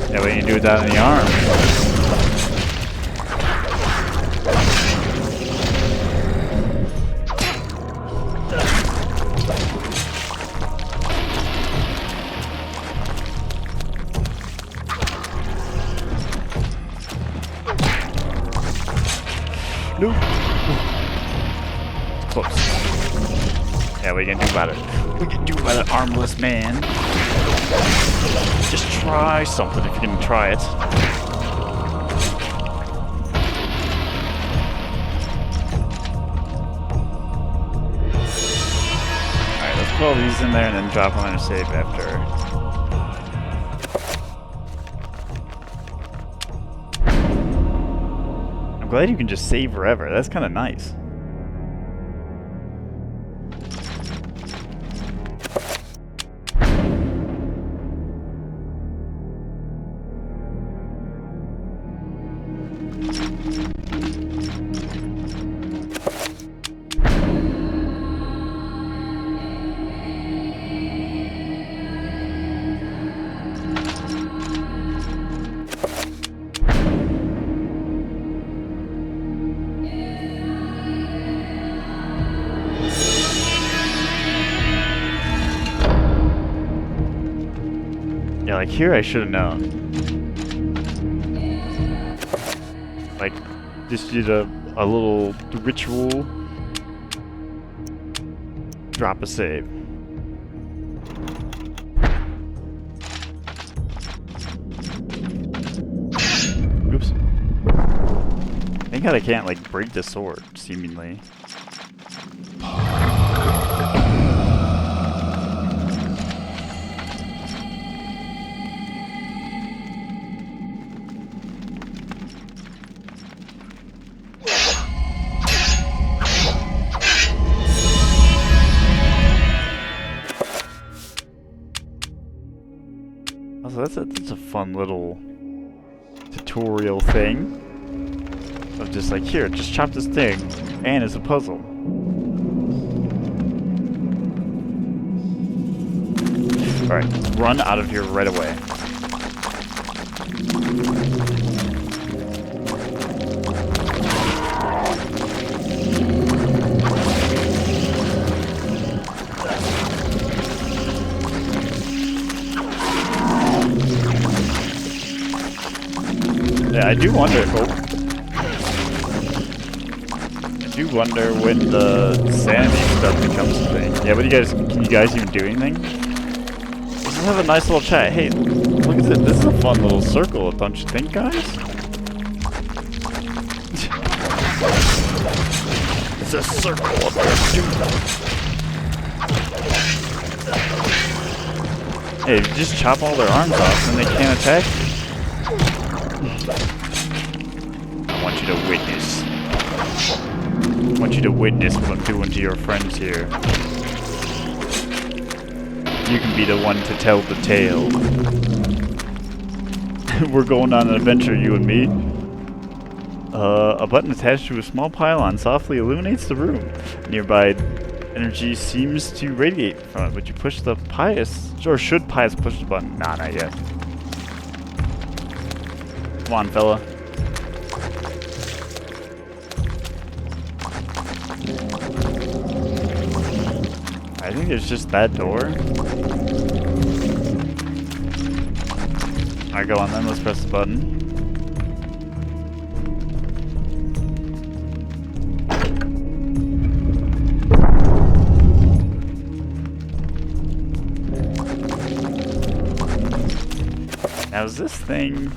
Yeah, what do you do with that in the arm? Nope. Close. Yeah, what are you gonna do about it? What are you gonna do about an armless man? Just try something if you're gonna try it. Alright, let's put all these in there and then drop them in a save after. I'm glad you can just save forever. That's kind of nice. Yeah, like here I should have known. Like, just did a little ritual. Drop a save. Oops. Thank God I can't, like, break the sword, seemingly. Also, that's a fun little tutorial thing. Of just like, here, just chop this thing, and it's a puzzle. Alright, run out of here right away. Yeah, I do wonder. I do wonder when the sanity stuff becomes a thing. Yeah, what do you guys? Can you guys even do anything? Let's have a nice little chat. Hey, look at this. This is a fun little circle, don't you think, guys? It's a circle up there, dude. Hey, if you just chop all their arms off, then they can't attack you. I want you to witness. I want you to witness what I'm doing to your friends here. You can be the one to tell the tale. We're going on an adventure, you and me. A button attached to a small pylon softly illuminates the room. Nearby energy seems to radiate from it. Would you push the Pius? Or should Pius push the button? Nah, not yet. Come on, fella. I think there's just that door. Alright, go on then. Let's press the button. Now is this thing...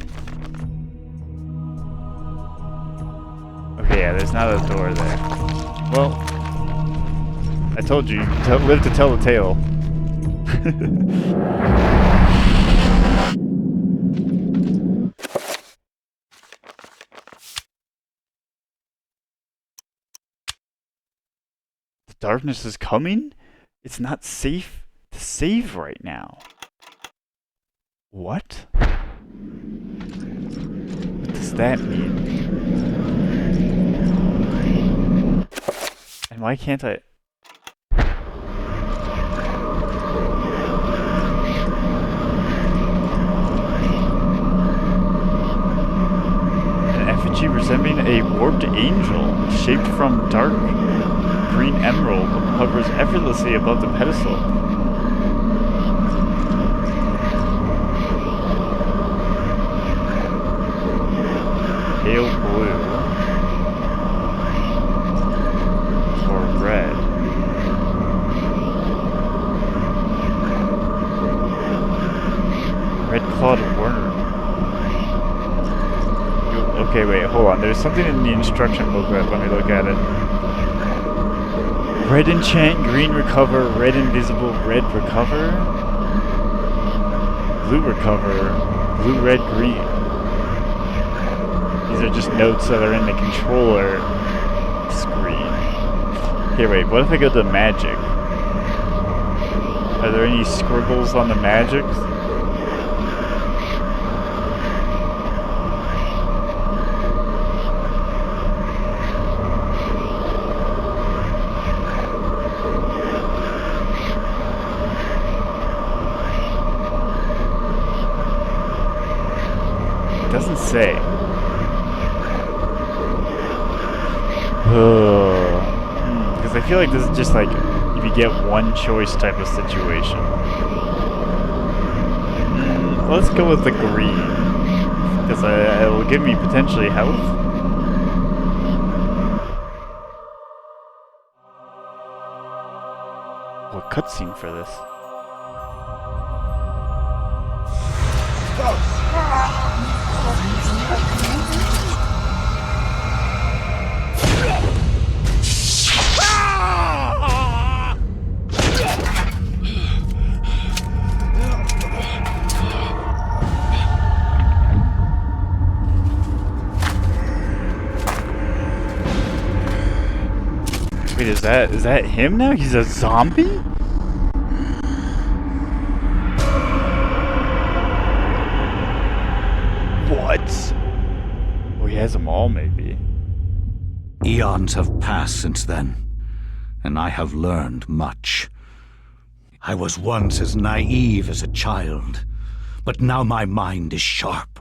Okay, yeah, there's not a door there. Well, I told you, live to tell the tale. The darkness is coming? It's not safe to save right now. What? What does that mean? And why can't I... An effigy resembling a warped angel, shaped from dark green emerald, hovers effortlessly above the pedestal. Pale blue. Or red. Red-clawed worm. Okay, wait, hold on. There's something in the instruction booklet. Let me look at it. Red enchant, green recover, red invisible, red recover, blue recover, blue red green. These are just notes that are in the controller screen. Here, wait, what if I go to magic? Are there any scribbles on the magic? It doesn't say. Because I feel like this is just like if you get one choice type of situation. Let's go with the green. Because it will give me potentially health. What cutscene for this? Wait, is that him now? He's a zombie? What? Oh, he has them all, maybe. Eons have passed since then, and I have learned much. I was once as naive as a child, but now my mind is sharp.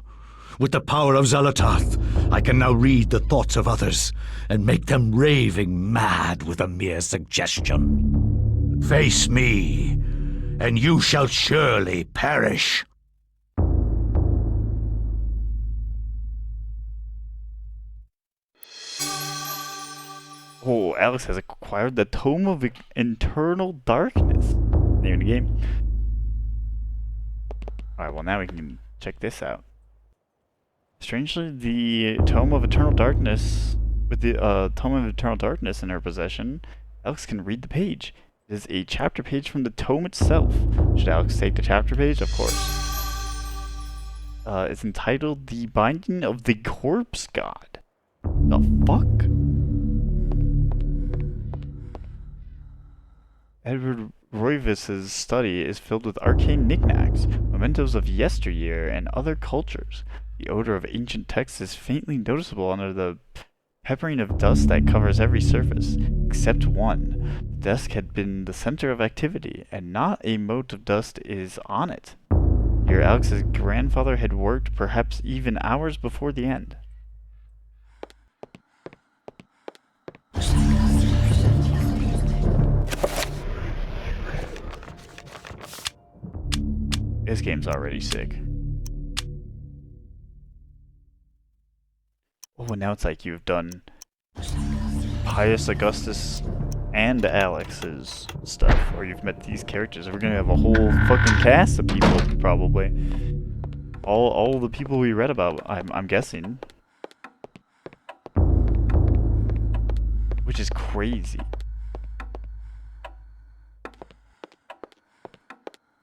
With the power of Xel'lotath, I can now read the thoughts of others and make them raving mad with a mere suggestion. Face me, and you shall surely perish. Oh, Alex has acquired the Tome of Eternal Darkness. Name of the game. Alright, well now we can check this out. Strangely, the Tome of Eternal Darkness, with the Tome of Eternal Darkness in her possession, Alex can read the page. It is a chapter page from the tome itself. Should Alex take the chapter page? Of course. It's entitled The Binding of the Corpse God. The fuck? Edward Royvis's study is filled with arcane knickknacks, mementos of yesteryear and other cultures. The odor of ancient texts is faintly noticeable under the peppering of dust that covers every surface, except one. The desk had been the center of activity, and not a mote of dust is on it. Here Alex's grandfather had worked, perhaps even hours before the end. This game's already sick. Oh, and now it's like you've done Pius Augustus and Alex's stuff, or you've met these characters. We're gonna have a whole fucking cast of people, probably. All the people we read about, I'm guessing. Which is crazy.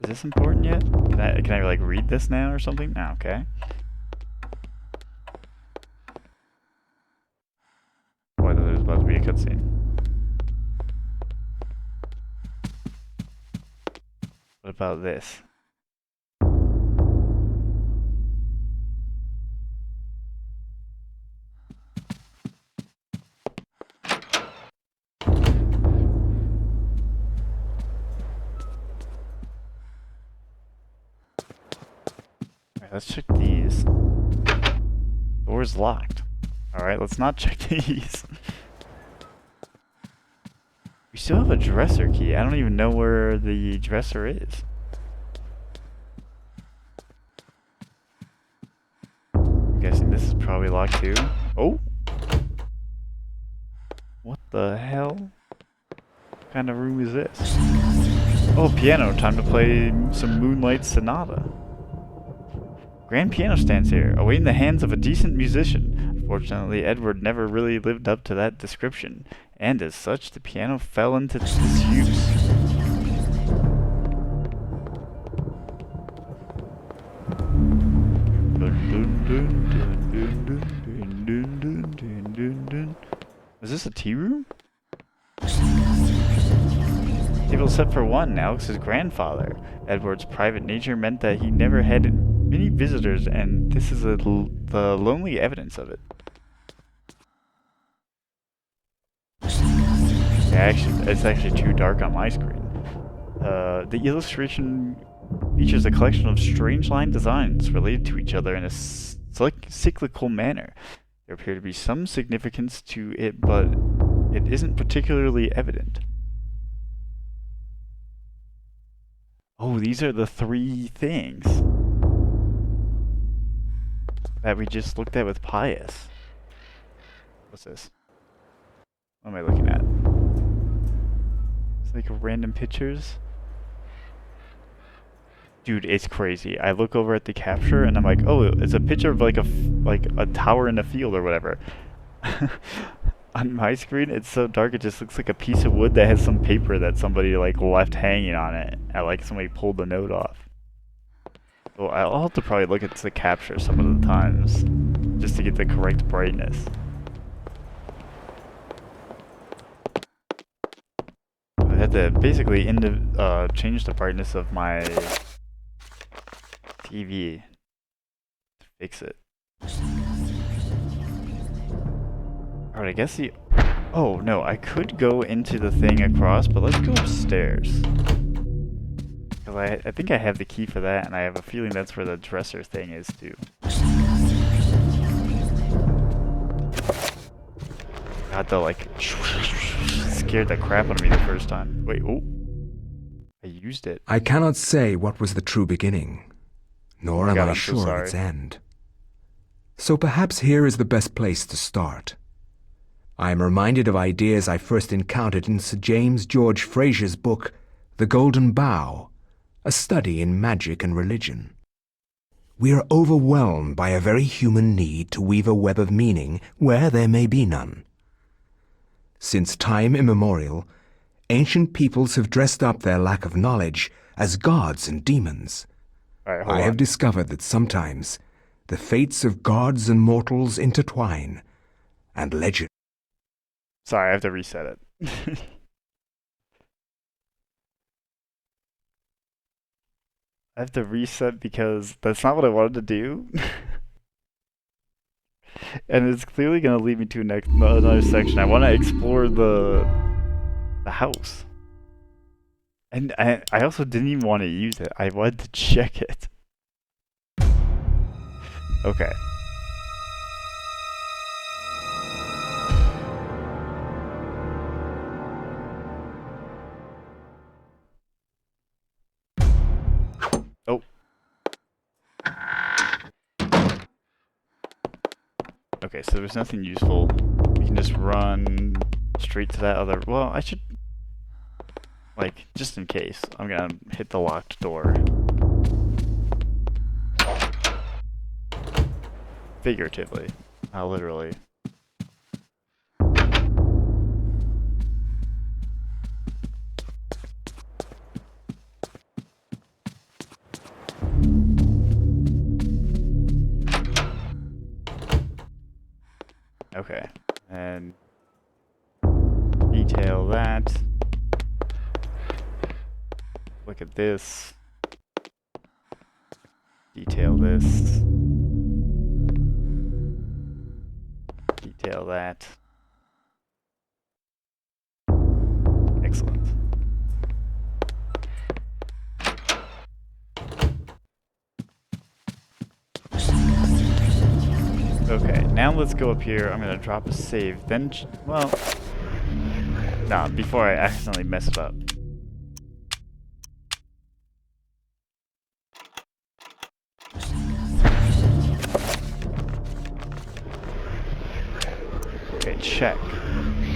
Is this important yet? Can I like read this now or something? No, okay. Oh, I thought there was about to be a cutscene. What about this? Alright, let's check these. Door's locked. Alright, let's not check these. We still have a dresser key. I don't even know where the dresser is. I'm guessing this is probably locked too. Oh! What the hell? What kind of room is this? Oh, piano. Time to play some Moonlight Sonata. Grand piano stands here, awaiting the hands of a decent musician. Unfortunately, Edward never really lived up to that description, and as such, the piano fell into disuse. Is this a tea room? Table set for one, Alex's grandfather. Edward's private nature meant that he never had many visitors, and this is the lonely evidence of it. Yeah, actually, it's actually too dark on my screen. The illustration features a collection of strange line designs related to each other in a cyclical manner. There appear to be some significance to it, but it isn't particularly evident. Oh, these are the three things that we just looked at with Pius. What's this? What am I looking at? It's like random pictures. Dude, it's crazy. I look over at the capture and I'm like, oh, it's a picture of like a tower in a field or whatever. On my screen, it's so dark it just looks like a piece of wood that has some paper that somebody like left hanging on it. And like somebody pulled the note off. Well, I'll have to probably look at the capture some of the times just to get the correct brightness. I had to basically change the brightness of my TV to fix it. Alright, I guess the... Oh, no, I could go into the thing across, but let's go upstairs. Because I think I have the key for that, and I have a feeling that's where the dresser thing is, too. God, the, like... scared the crap out of me the first time. Wait, oh. I used it. I cannot say what was the true beginning, nor am I sure of its end. So perhaps here is the best place to start. I am reminded of ideas I first encountered in Sir James George Fraser's book, The Golden Bough, a study in magic and religion. We are overwhelmed by a very human need to weave a web of meaning where there may be none. Since time immemorial, ancient peoples have dressed up their lack of knowledge as gods and demons. I have discovered that sometimes the fates of gods and mortals intertwine, and legend... Sorry, I have to reset it. I have to reset because that's not what I wanted to do. And it's clearly going to lead me to another section. I want to explore the house. And I also didn't even want to use it. I wanted to check it. Okay. Oh. Okay, so there's nothing useful. We can just run straight to that other... Well, I should... Like, just in case, I'm gonna hit the locked door. figuratively, not literally. Okay, and detail that. Look at this. Detail this. Detail that. Excellent. Okay, now let's go up here. I'm gonna drop a save, then, well, nah, before I accidentally mess it up. Okay, check.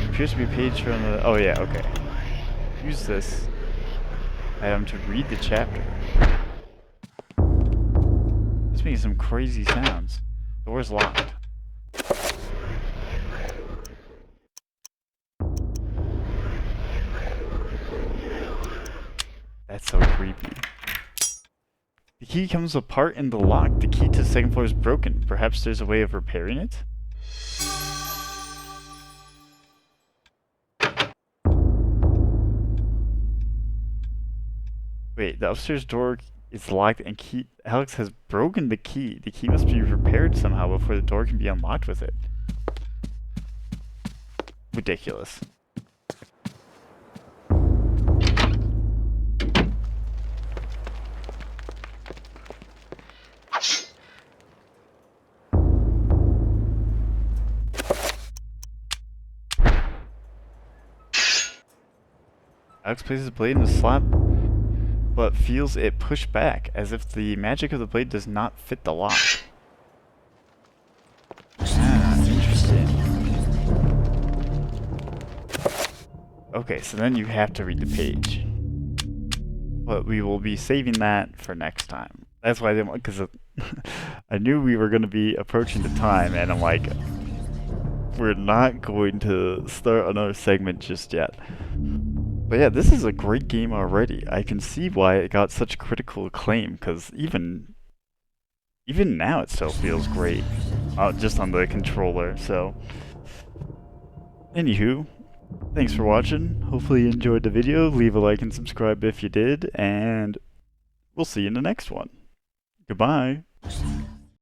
Appears to be a page from the, oh yeah, okay. Use this item to read the chapter. It's making some crazy sounds. Door's locked. That's so creepy. The key comes apart in the lock. The key to the second floor is broken. Perhaps there's a way of repairing it? Wait, the upstairs door is locked and Alex has broken the key. The key must be repaired somehow before the door can be unlocked with it. Ridiculous. Alex places the blade in the slot, but feels it push back, as if the magic of the blade does not fit the lock. Ah, interesting. Okay, so then you have to read the page. But we will be saving that for next time. That's why I didn't want, because I knew we were going to be approaching the time, and I'm like, we're not going to start another segment just yet. But yeah, this is a great game already. I can see why it got such critical acclaim, because even now it still feels great, just on the controller. So, anywho, thanks for watching. Hopefully you enjoyed the video. Leave a like and subscribe if you did, and we'll see you in the next one. Goodbye.